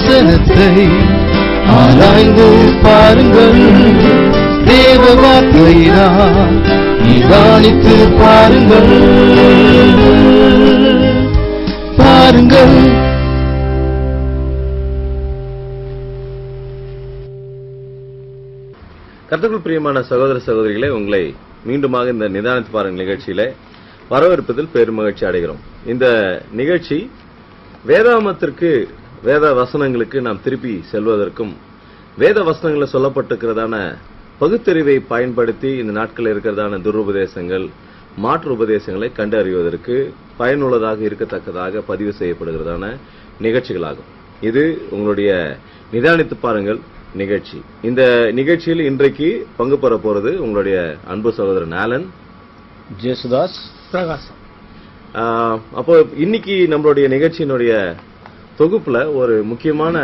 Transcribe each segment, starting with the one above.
வசனத்தை ஆராய்ந்து பாருங்கள். தேவ வார்த்தையினால் நிதானித்து பாருங்கள். பாருங்கள். கர்த்தருக்குள் பிரியமான சகோதர சகோதரிகளே, உங்களை மீண்டுமாக இந்த நிதானித்து பாருங்கள் நிகழ்ச்சியில வரவேற்பதில் பெரும் மகிழ்ச்சி அடைகிறோம். இந்த நிகழ்ச்சி வேதாகமத்திற்கு, வேத வசனங்களுக்கு நாம் திருப்பி செல்வதற்கும், வேத வசனங்களில் சொல்லப்பட்டிருக்கிறதான பகுத்தறிவை பயன்படுத்தி இந்த நாட்களில் இருக்கிறதான துருபதேசங்கள், மாற்று உபதேசங்களை கண்டறிவதற்கு பயனுள்ளதாக இருக்கத்தக்கதாக பதிவு செய்யப்படுகிறதான நிகழ்ச்சிகளாகும். இது உங்களுடைய நிதானித்து பாருங்கள் நிகழ்ச்சி. இந்த நிகழ்ச்சியில் இன்றைக்கு பங்கு பெற போறது உங்களுடைய அன்பு சகோதரன் ஆலன், ஜேசுதாஸ், பிரகாசம். அப்போ இன்னைக்கு நம்மளுடைய நிகழ்ச்சியினுடைய தொகுப்புல ஒரு முக்கியமான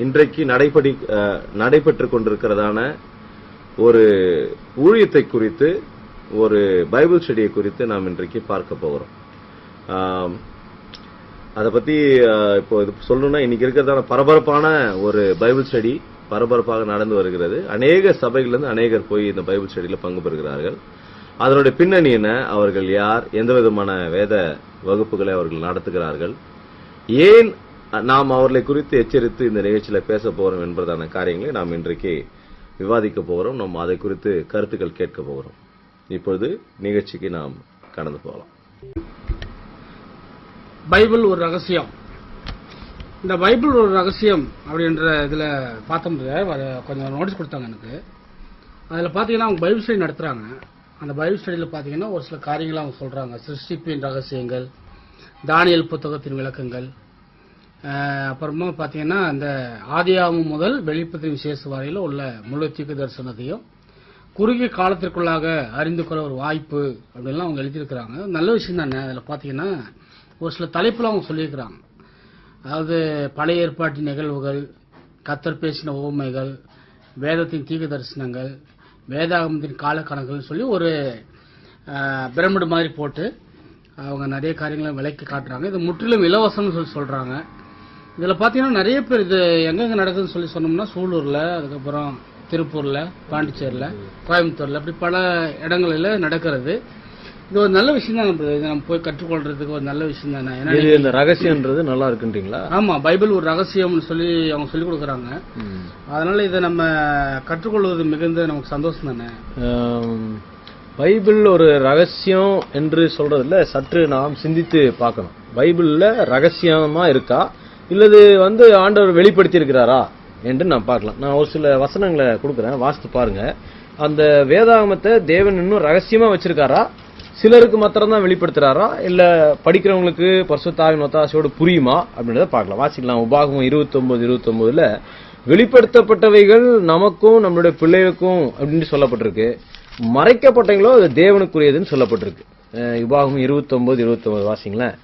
இன்றைக்கு நடைபெற்றுக் கொண்டிருக்கிறதான ஒரு ஊழியத்தை குறித்து, ஒரு பைபிள் ஸ்டடியை குறித்து நாம் இன்றைக்கு பார்க்க போகிறோம். அதை பத்தி இப்போ சொல்லணும்னா, இன்னைக்கு இருக்கிறதான பரபரப்பான ஒரு பைபிள் ஸ்டடி பரபரப்பாக நடந்து வருகிறது. அநேக சபைகளிலிருந்து அநேகர் போய் இந்த பைபிள் ஸ்டடியில பங்கு பெறுகிறார்கள். அதனுடைய பின்னணி என்ன, அவர்கள் யார், எந்த விதமான வேத வகுப்புகளை அவர்கள் நடத்துகிறார்கள், ஏன் நாம் அவர்களை குறித்து எச்சரித்து இந்த நிகழ்ச்சியில பேச போறோம் என்பதான காரியங்களை நாம் இன்றைக்கு விவாதிக்க போகிறோம். நாம் அதை குறித்து கருத்துக்கள் கேட்க போகிறோம். இப்பொழுது நிகழ்ச்சிக்கு நாம் கடந்து போகலாம். பைபிள் ஒரு ரகசியம். இந்த பைபிள் ஒரு ரகசியம் அப்படின்ற இதுல பார்த்தோம்னா கொஞ்சம் நோட்டீஸ் கொடுத்தாங்க எனக்கு. அதுல பாத்தீங்கன்னா அவங்க பைபிள் ஸ்டடி நடத்துறாங்க. அந்த பைபிள் ஸ்டடியில பாத்தீங்கன்னா ஒரு சில காரியங்களை அவங்க சொல்றாங்க. சிருஷ்டிப்பின் ரகசியங்கள், தானியேல் புத்தகத்தின் விளக்கங்கள், அப்புறமா பாத்தீங்கன்னா அந்த ஆதியாகமம் முதல் வெளிப்படுத்தின விசேஷ வரையில உள்ள முழு தீர்க்க தரிசனத்தையும் குறுகிய காலத்திற்குள்ளாக அறிந்து கொள்ள ஒரு வாய்ப்பு அப்படின்லாம் அவங்க எழுதியிருக்கிறாங்க. நல்ல விஷயம் தானே. அதில் பார்த்தீங்கன்னா ஒரு சில தலைப்புல அவங்க சொல்லியிருக்கிறாங்க. அதாவது பழைய ஏற்பாட்டின் நிகழ்வுகள், கர்த்தர் பேசின உவமைகள், வேதத்தின் தீர்க்க தரிசனங்கள், வேதாகமத்தின் காலக்கணக்குன்னு சொல்லி ஒரு பிரமிடு மாதிரி போட்டு அவங்க நிறைய காரியங்களை விளக்கி காட்டுறாங்க. இது முற்றிலும் இலவசம்னு சொல்லி சொல்றாங்க. இதில் பார்த்தீங்கன்னா நிறைய பேர் இது எங்கெங்க நடக்குதுன்னு சொல்லி சொன்னோம்னா, சூலூர்ல, அதுக்கப்புறம் திருப்பூர்ல, பாண்டிச்சேரியில், கோயம்புத்தூர்ல, அப்படி பல இடங்களில் நடக்கிறது. இது ஒரு நல்ல விஷயம் தான். நம்ம போய் கற்றுக்கொள்றதுக்கு ஒரு நல்ல விஷயம் தானே. இந்த ரகசியம்ன்றது நல்லா இருக்குன்றீங்களா? ஆமா, பைபிள் ஒரு ரகசியம்னு சொல்லி அவங்க சொல்லி கொடுக்குறாங்க. அதனால இதை நம்ம கற்றுக்கொள்வது மிகுந்த நமக்கு சந்தோஷம் தானே. பைபிள் ஒரு ரகசியம் என்று சொல்றதுல சற்று நாம் சிந்தித்து பார்க்கணும். பைபிள்ல ரகசியமா இருக்கா, இல்லது ஆண்டவர் வெளிப்படுத்தி இருக்கிறாரா என்று நாம் பார்க்கலாம். நான் ஒரு சில வசனங்களை கொடுக்குறேன், வாசித்து பாருங்க. அந்த வேதாகமத்தை தேவன் இன்னும் ரகசியமா வச்சிருக்காரா, சிலருக்கு மாத்திரம் தான் வெளிப்படுத்துறாரா, இல்ல படிக்கிறவங்களுக்கு பரிசுத்த ஆவியின் ஒத்தாசையோடு புரியுமா அப்படின்றத பார்க்கலாம். வாசிக்கலாம். உபாகமம் 29:29 வெளிப்படுத்தப்பட்டவைகள் நமக்கும் நம்மளுடைய பிள்ளைகளுக்கும் அப்படின்னு சொல்லப்பட்டிருக்கு. மறைக்கப்பட்டவங்களோ அது தேவனுக்குரியதுன்னு சொல்லப்பட்டிருக்கு. உபாகமம் 29:29 வாசிங்களேன்.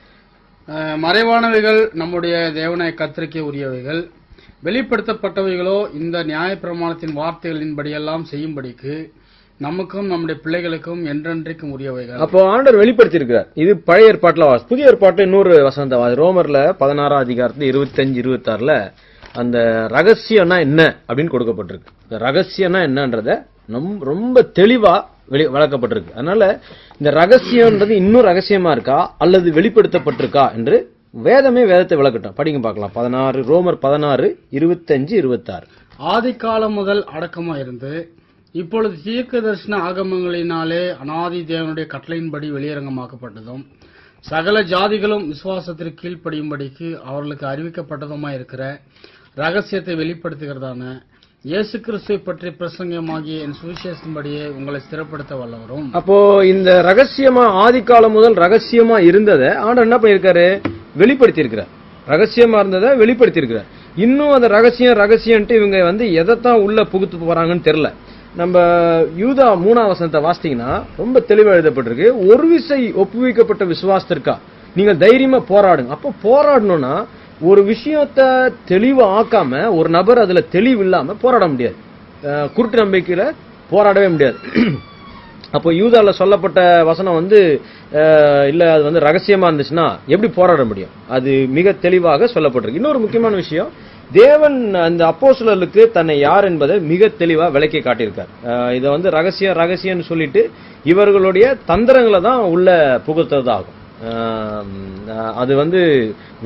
மறைவானவைகள் நம்முடைய தேவனாய கர்த்தருக்கே உரியவைகள், வெளிப்படுத்தப்பட்டவைகளோ இந்த நியாயப்பிரமாணத்தின் வார்த்தைகளின்படியெல்லாம் செய்யும்படிக்கு நமக்கும் நம்முடைய பிள்ளைகளுக்கும் என்றென்றைக்கும் உரியவைகள். அப்போ ஆண்டவர் வெளிப்படுத்தி இருக்கிறார். இது பழைய ஏற்பாட்டுல புதிய ஏற்பாட்டுல இன்னொரு வசனம் ரோமர்ல 16:25-26 அந்த ரகசியம்னா என்ன அப்படின்னு கொடுக்கப்பட்டிருக்கு. இந்த ரகசியம்னா என்னன்றத ரொம்ப தெளிவா வளர்க்கப்பட்டிருக்கு. அதனால இந்த ரகசியம்ன்றது இன்னும் ரகசியமா இருக்கா அல்லது வெளிப்படுத்தப்பட்டிருக்கா என்று வேதத்தை விளக்கட்டும். படிங்க பார்க்கலாம். ரோமர் 16:25-26. ஆதி காலம் முதல் அடக்கமா இருந்து இப்பொழுது தீர்க்க தரிசன ஆகமங்களினாலே அநாதி தேவனுடைய கட்டளையின்படி வெளியரங்கமாக்கப்பட்டதும் சகல ஜாதிகளும் விசுவாசத்திற்கு கீழ்ப்படியும்படிக்கு அவர்களுக்கு அறிவிக்கப்பட்டதுமா இருக்கிற ரகசியத்தை வெளிப்படுத்துகிறதான இயேசு கிறிஸ்துவை பற்றி பிரசங்கமாகிய என் சுவிசேஷத்தின்படியே உங்களை ஸ்திரப்படுத்த வல்லவரும். அப்போ இந்த ரகசியமா ஆதி காலம் முதல் ரகசியமா இருந்ததை ஆண்டவர் என்ன பண்ணிருக்காரு, வெளிப்படுத்தி இருக்கிறார். ரகசியமா இருந்ததை வெளிப்படுத்தி இருக்கிறார். இன்னும் அந்த ரகசியம்ட்டு இவங்க எதைத்தான் உள்ள புகுத்து போறாங்கன்னு தெரியல. நம்ம யூதா 3ஆம் வசனத்தை வாசித்தீங்கன்னா ரொம்ப தெளிவா எழுதப்பட்டிருக்கு. ஒரு விசை ஒப்புவிக்கப்பட்ட விசுவாசத்திற்கா நீங்க தைரியமா போராடுங்க. அப்ப போராடணும்னா ஒரு விஷயத்தை தெளிவா ஆக்காம ஒரு நபர் அதுல தெளிவு இல்லாம போராட முடியாது. குருட்டு நம்பிக்கையில போராடவே முடியாது. அப்போ யூதால சொல்லப்பட்ட வசனம் இல்ல அது ரகசியமா இருந்துச்சுன்னா எப்படி போராட முடியும்? அது மிக தெளிவாக சொல்லப்பட்டிருக்கு. இன்னொரு முக்கியமான விஷயம், தேவன் அந்த அப்போஸ்தலர்களுக்கு தன்னை யார் என்பதை மிக தெளிவா விளக்கி காட்டியிருக்கார். இதை வந்து ரகசியம்னு சொல்லிட்டு இவர்களுடைய தந்திரங்களை தான் உள்ள புகுத்துறதாகும். அது வந்து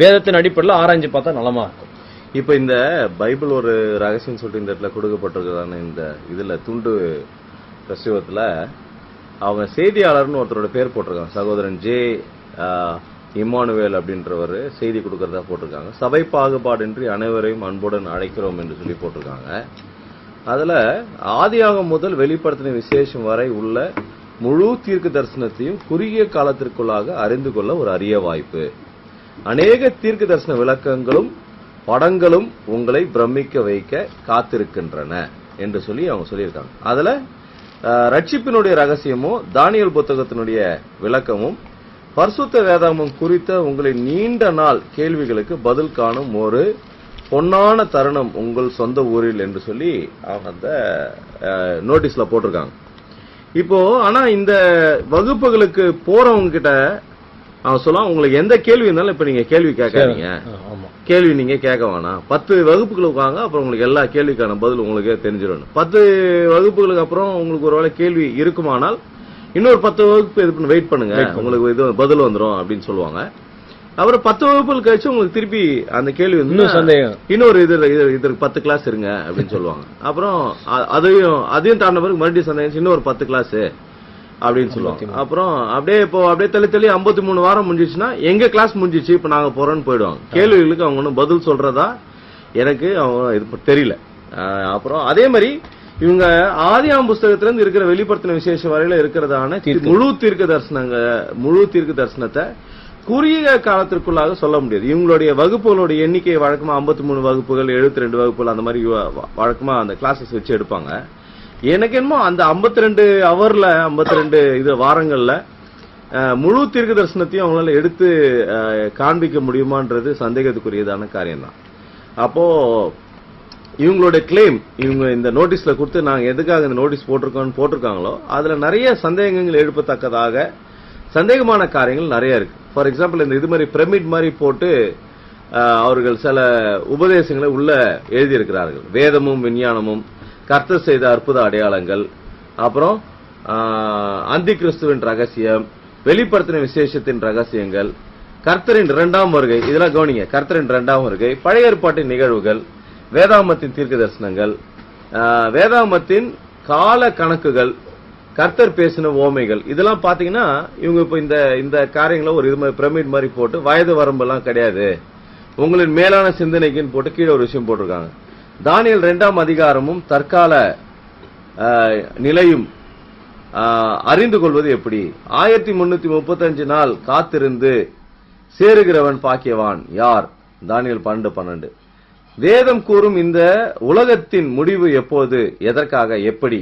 வேதத்தின் அடிப்படையில் ஆராய்ஞ்சு பார்த்தா நலமா இருக்கும். இப்ப இந்த பைபிள் ஒரு ரகசியம் சொல்லிட்டு இந்த இடத்துல கொடுக்கப்பட்டிருக்கிறதான இந்த இதுல துண்டு பிரசுரத்துல அவங்க செய்தியாளர்னு ஒருத்தரோட பேர் போட்டிருக்காங்க. சகோதரன் ஜே இம்மானுவேல் அப்படின்றவர் செய்தி கொடுக்கறதா போட்டிருக்காங்க. சபை பாகுபாடின்றி அனைவரையும் அன்புடன் அழைக்கிறோம் என்று சொல்லி போட்டிருக்காங்க. அதுல ஆதியாகம் முதல் வெளிப்படுத்தின விசேஷம் வரை உள்ள முழு தீர்க்க தரிசனத்தையும் குறுகிய காலத்திற்குள்ளாக அறிந்து கொள்ள ஒரு அரிய வாய்ப்பு. அநேக தீர்க்க தரிசன விளக்கங்களும் படங்களும் உங்களை பிரமிக்க வைக்க காத்திருக்கின்றன என்று சொல்லி அவங்க சொல்லியிருக்காங்க. அதுல ரட்சிப்பினுடைய ரகசியமும் தானியேல் புத்தகத்தினுடைய விளக்கமும் பரிசுத்த வேதாகமம் குறித்த உங்களின் நீண்ட நாள் கேள்விகளுக்கு பதில் காணும் ஒரு பொன்னான தருணம் உங்கள் சொந்த ஊரில் என்று சொல்லி அவங்க அந்த நோட்டீஸ்ல போட்டிருக்காங்க. இப்போ ஆனா இந்த வகுப்புகளுக்கு போறவங்க கிட்ட அவன் சொல்லுவான், உங்களுக்கு எந்த கேள்வி இருந்தாலும் இப்ப நீங்க கேள்வி கேட்காதீங்க, கேள்வி நீங்க கேட்க வேணாம். 10 வகுப்புகளுக்கு வாங்க, அப்புறம் உங்களுக்கு எல்லா கேள்விக்கான பதில் உங்களுக்கே தெரிஞ்சிடணும். 10 வகுப்புகளுக்கு அப்புறம் உங்களுக்கு ஒருவேளை கேள்வி இருக்குமானால் இன்னொரு 10 வகுப்பு இது வெயிட் பண்ணுங்க, உங்களுக்கு இது பதில் வந்துடும் அப்படின்னு சொல்லுவாங்க. அப்புறம் 10 வகுப்புகள் கழிச்சு உங்களுக்கு திருப்பி அந்த கேள்வி வந்து இன்னொரு இதற்கு 10 கிளாஸ் இருங்க அப்படின்னு சொல்லுவாங்க. அப்புறம் அதையும் தாண்ட பிறகு மறுபடியும் சந்தேகம் இன்னொரு 10 கிளாஸ் அப்படின்னு சொல்லுவாங்க. அப்புறம் அப்படியே தள்ளி 53 வாரம் முடிஞ்சிச்சுன்னா எங்க கிளாஸ் முடிஞ்சிச்சு இப்ப நாங்க போறோம்னு போயிடுவாங்க. கேள்விகளுக்கு அவங்க ஒன்னும் பதில் சொல்றதா எனக்கு அவங்க இது தெரியல. அப்புறம் அதே மாதிரி இவங்க ஆதியாகம புஸ்தகத்துல இருந்து இருக்கிற வெளிப்படுத்தின விசேஷம் வரையில இருக்கிறதான முழு தீர்க்க தரிசனத்தை குறுகிய காலத்திற்குள்ளாக சொல்ல முடியாது. இவங்களுடைய வகுப்புகளுடைய எண்ணிக்கை வழக்கமா 53 வகுப்புகள் 72 வகுப்புகள் அந்த மாதிரி வழக்கமா அந்த கிளாஸஸ் வச்சு எடுப்பாங்க. எனக்கு என்னமோ அந்த 52 ஹவர்ல 52 இது வாரங்கள்ல முழு தீர்க்க தரிசனத்தையும் அவங்களால எடுத்து காண்பிக்க முடியுமான்றது சந்தேகத்துக்குரியதான காரியம் தான். அப்போ இவங்களுடைய கிளைம் இவங்க இந்த நோட்டீஸ்ல கொடுத்து நாங்க எதுக்காக இந்த நோட்டீஸ் போட்டிருக்காங்களோ அதுல நிறைய சந்தேகங்கள் எழுப்பத்தக்கதாக சந்தேகமான காரியங்கள் நிறைய இருக்கு. ஃபார் எக்ஸாம்பிள் இந்த இது மாதிரி பிரமிட் மாதிரி போட்டு அவர்கள் சில உபதேசங்களை உள்ள எழுதியிருக்கிறார்கள். வேதமும் விஞ்ஞானமும், கர்த்தர் செய்த அற்புத அடையாளங்கள், அப்புறம் அந்தி கிறிஸ்துவின் ரகசியம், வெளிப்படுத்தின விசேஷத்தின் ரகசியங்கள், கர்த்தரின் 2ஆம் வருகை, இதெல்லாம் கவனிங்க, கர்த்தரின் 2ஆம் வருகை, பழைய ஏற்பாட்டின் நிகழ்வுகள், வேதாகமத்தின் தீர்க்க தரிசனங்கள், வேதாகமத்தின் கால கணக்குகள், கர்த்தர் பேசின ஓமைகள், இதெல்லாம் பாத்தீங்கன்னா இவங்க இப்ப இந்த காரியங்களை ஒரு இது மாதிரி பிரமிட் மாதிரி போட்டு வயது வரம்பு எல்லாம் கிடையாது, உங்களின் மேலான சிந்தனைக்குன்னு போட்டு கீழே ஒரு விஷயம் போட்டிருக்காங்க. தானியேல் 2ஆம் அதிகாரமும் தற்கால நிலையும் அறிந்து கொள்வது எப்படி? 1335 நாள் காத்திருந்து சேருகிறவன் பாக்கியவான் யார்? தானியேல் 12:12. வேதம் கூறும் இந்த உலகத்தின் முடிவு எப்போது, எதற்காக, எப்படி?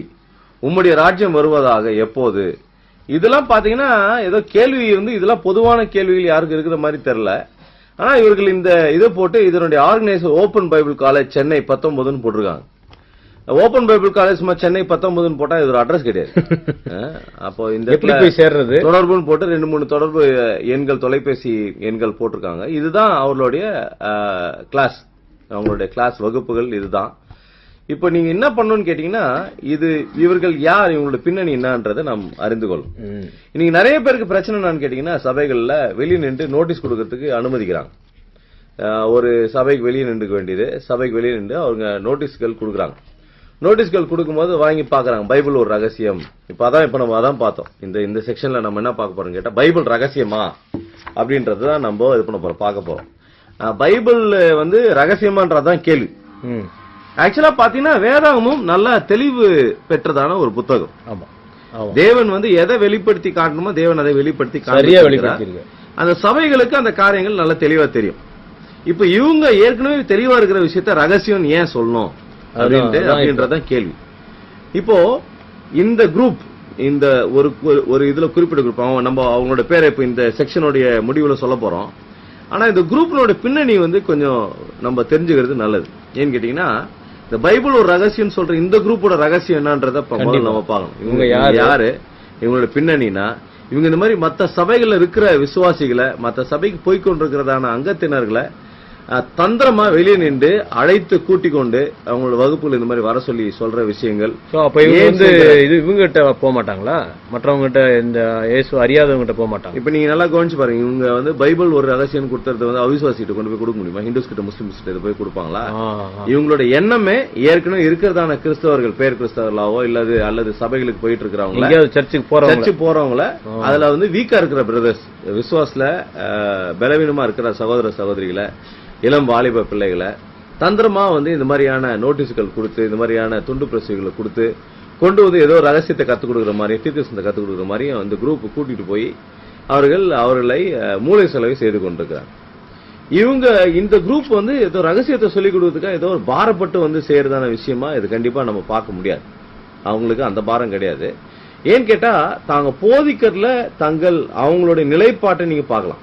உம்முடைய ராஜ்யம் வருவதாக எப்போது? இதெல்லாம் பாத்தீங்கன்னா ஏதோ கேள்வி இதெல்லாம் பொதுவான கேள்விகள் யாருக்கு இருக்கிற மாதிரி தெரியல. ஆனா இவர்கள் இந்த இதை போட்டு இதனுடைய organiser open Bible college Chennai 19 போட்டிருக்காங்க. ஓபன் பைபிள் காலேஜ் சென்னை 19 போட்டா இது ஒரு அட்ரஸ் கிடையாது. அப்போ இந்த சேர்றது தொடர்புன்னு போட்டு 2-3 தொடர்பு எண்கள், தொலைபேசி எண்கள் போட்டிருக்காங்க. இதுதான் அவர்களுடைய கிளாஸ், அவங்களுடைய கிளாஸ் வகுப்புகள் இதுதான். இப்ப நீங்க என்ன பண்ணணும்னு கேட்டீங்கன்னா இவர்கள் யார், இவங்களோட பின்னணி என்னன்றதை நாம் அறிந்து கொள்ளும். இன்னைக்கு நிறைய பேருக்கு பிரச்சனை என்னன்னு கேட்டீங்கன்னா சபைகள்ல வெளியே நின்று நோட்டீஸ் கொடுக்கறதுக்கு அனுமதிக்கிறாங்க. ஒரு சபைக்கு வெளியே நின்றுக்க வேண்டியது, சபைக்கு வெளியே நின்று அவங்க நோட்டீஸ்கள் கொடுக்குறாங்க. நோட்டீஸ்கள் கொடுக்கும்போது வாங்கி பாக்குறாங்க பைபிள் ஒரு ரகசியம். இப்ப நம்ம அதான் பார்த்தோம். இந்த செக்ஷன்ல நம்ம என்ன பார்க்க போறோம் கேட்டா பைபிள் ரகசியமா அப்படின்றதுதான் நம்ம இது பண்ண போறோம், பார்க்க போறோம். பைபிள் ரகசியமான்றதான் கேள்வி. ஆக்சுவலா பாத்தீங்கன்னா வேதாகமும் நல்ல தெளிவு பெற்றதான ஒரு புத்தகம். தேவன் எதை வெளிப்படுத்தி காட்டணுமோ தேவன் அதை வெளிப்படுத்தி அந்த சபைகளுக்கு அந்த காரியங்கள் நல்ல தெளிவா தெரியும். இப்ப இவங்க ஏற்கனவே தெளிவா இருக்கிற விஷயத்த ரகசியம் ஏன் சொல்லணும் அப்படின்றதான் கேள்வி. இப்போ இந்த குரூப் இந்த ஒரு இதுல குறிப்பிட்ட குரூப் நம்ம அவங்களோட பேரை இப்ப இந்த செக்ஷனுடைய முடிவுல சொல்ல போறோம். ஆனா இந்த குரூப்னோட பின்னணி கொஞ்சம் நம்ம தெரிஞ்சுக்கிறது நல்லது. ஏன்னு கேட்டீங்கன்னா இந்த பைபிள் ஒரு ரகசியம் சொல்ற இந்த குரூப்போட ரகசியம் என்னன்றத நம்ம பார்க்கணும். இவங்க யாரு, இவங்களோட பின்னணினா இவங்க இந்த மாதிரி மற்ற சபைகள்ல இருக்கிற விசுவாசிகளை, மற்ற சபைக்கு போய்கொண்டிருக்கிறதான அங்கத்தினர்களை தந்திரமா வெளியே நின்று அழைத்து கூட்டிக் கொண்டு அவங்களோட வகுப்புல இந்த மாதிரி வர சொல்லி சொல்ற விஷயங்கள். அப்ப இவங்க வந்து இவங்க கிட்ட போக மாட்டாங்களா? மற்றவங்க கிட்ட, இந்த இயேசு அறியாதவங்க கிட்ட போக மாட்டாங்க. இப்ப நீங்க நல்லா கவனிச்சு பாருங்க, இவங்க வந்து பைபிள் ஒரு ரகசியம் கொடுத்தது வந்து அவிசுவாசிட்டு கொண்டு போய் கொடுக்க முடியுமா? ஹிந்துஸ் கிட்ட, முஸ்லிம்ஸ் கிட்ட போய் கொடுப்பாங்களா? இவங்களோட எண்ணமே ஏற்கனவே இருக்கிறதான கிறிஸ்தவர்கள், பேர் கிறிஸ்தவர்களாவோ அல்லது சபைகளுக்கு போயிட்டு இருக்கிறவங்க, சர்ச்சுக்கு போறவங்கள அதுல வந்து வீக்கா இருக்கிற பிரதர்ஸ், விசுவாசல பலவீனமா இருக்கிற சகோதர சகோதரிகளை, இளம் வாலிப பிள்ளைகளை தந்திரமா வந்து இந்த மாதிரியான நோட்டீஸ்கள் கொடுத்து, இந்த மாதிரியான துண்டு பிரசுகளை கொடுத்து கொண்டு வந்து ஏதோ ரகசியத்தை கத்துக் கொடுக்குற மாதிரி, தீர்க்கதரிசனத்தை கத்துக் கொடுக்குற மாதிரி அந்த குரூப் கூட்டிட்டு போய் அவர்களை மூளை செலவை செய்து கொண்டிருக்கிறாங்க. இவங்க இந்த குரூப் வந்து ஏதோ ரகசியத்தை சொல்லிக் கொடுக்கறதுக்காக ஏதோ ஒரு பாரப்பட்டு வந்து செய்யறதான விஷயமா இது கண்டிப்பா நம்ம பார்க்க முடியாது. அவங்களுக்கு அந்த பாரம் கிடையாது. ஏன்னு கேட்டா, தாங்க போதிக்கிறதுல அவங்களுடைய நிலைப்பாட்டை நீங்க பார்க்கலாம்.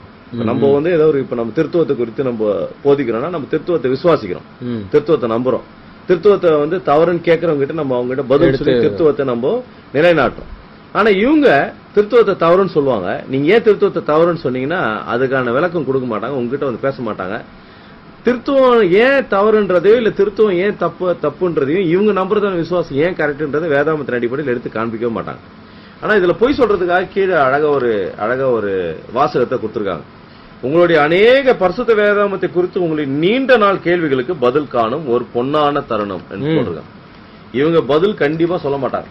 நம்ம வந்து ஏதோ ஒரு, இப்ப நம்ம திருத்துவத்தை குறித்து நம்ம போதிக்கிறோம்னா நம்ம திருத்துவத்தை விசுவாசிக்கிறோம், திருத்துவத்தை நம்புறோம். திருத்துவத்தை வந்து தவறுன்னு கேட்கறவங்க கிட்ட நம்ம அவங்க கிட்ட பதில் சொல்லி திருத்துவத்தை நம்ம நிலைநாட்டுறோம். ஆனா இவங்க திருத்துவத்தை தவறுன்னு சொல்லுவாங்க. நீங்க ஏன் திருத்துவத்தை தவறுன்னு சொன்னீங்கன்னா அதுக்கான விளக்கம் கொடுக்க மாட்டாங்க, உங்ககிட்ட வந்து பேச மாட்டாங்க. திருத்துவம் ஏன் தவறுன்றதையோ இல்ல திருத்துவம் ஏன் தப்புன்றதையும் இவங்க நம்புறதான விசுவாசம் ஏன் கரெக்ட்ன்றதை வேதாமத்தின் அடிப்படையில் எடுத்து காண்பிக்கவே மாட்டாங்க. ஆனா இதுல பொய் சொல்றதுக்காக கீழே அழகா ஒரு வாசகத்தை கொடுத்திருக்காங்க. உங்களுடைய அநேக பரிசுத்த வேதாமத்தை குறித்து உங்களின் நீண்ட நாள் கேள்விகளுக்கு பதில் காணும் ஒரு பொன்னான தருணம் என்று சொல்றாங்க. இவங்க பதில் கண்டிப்பா சொல்ல மாட்டாங்க.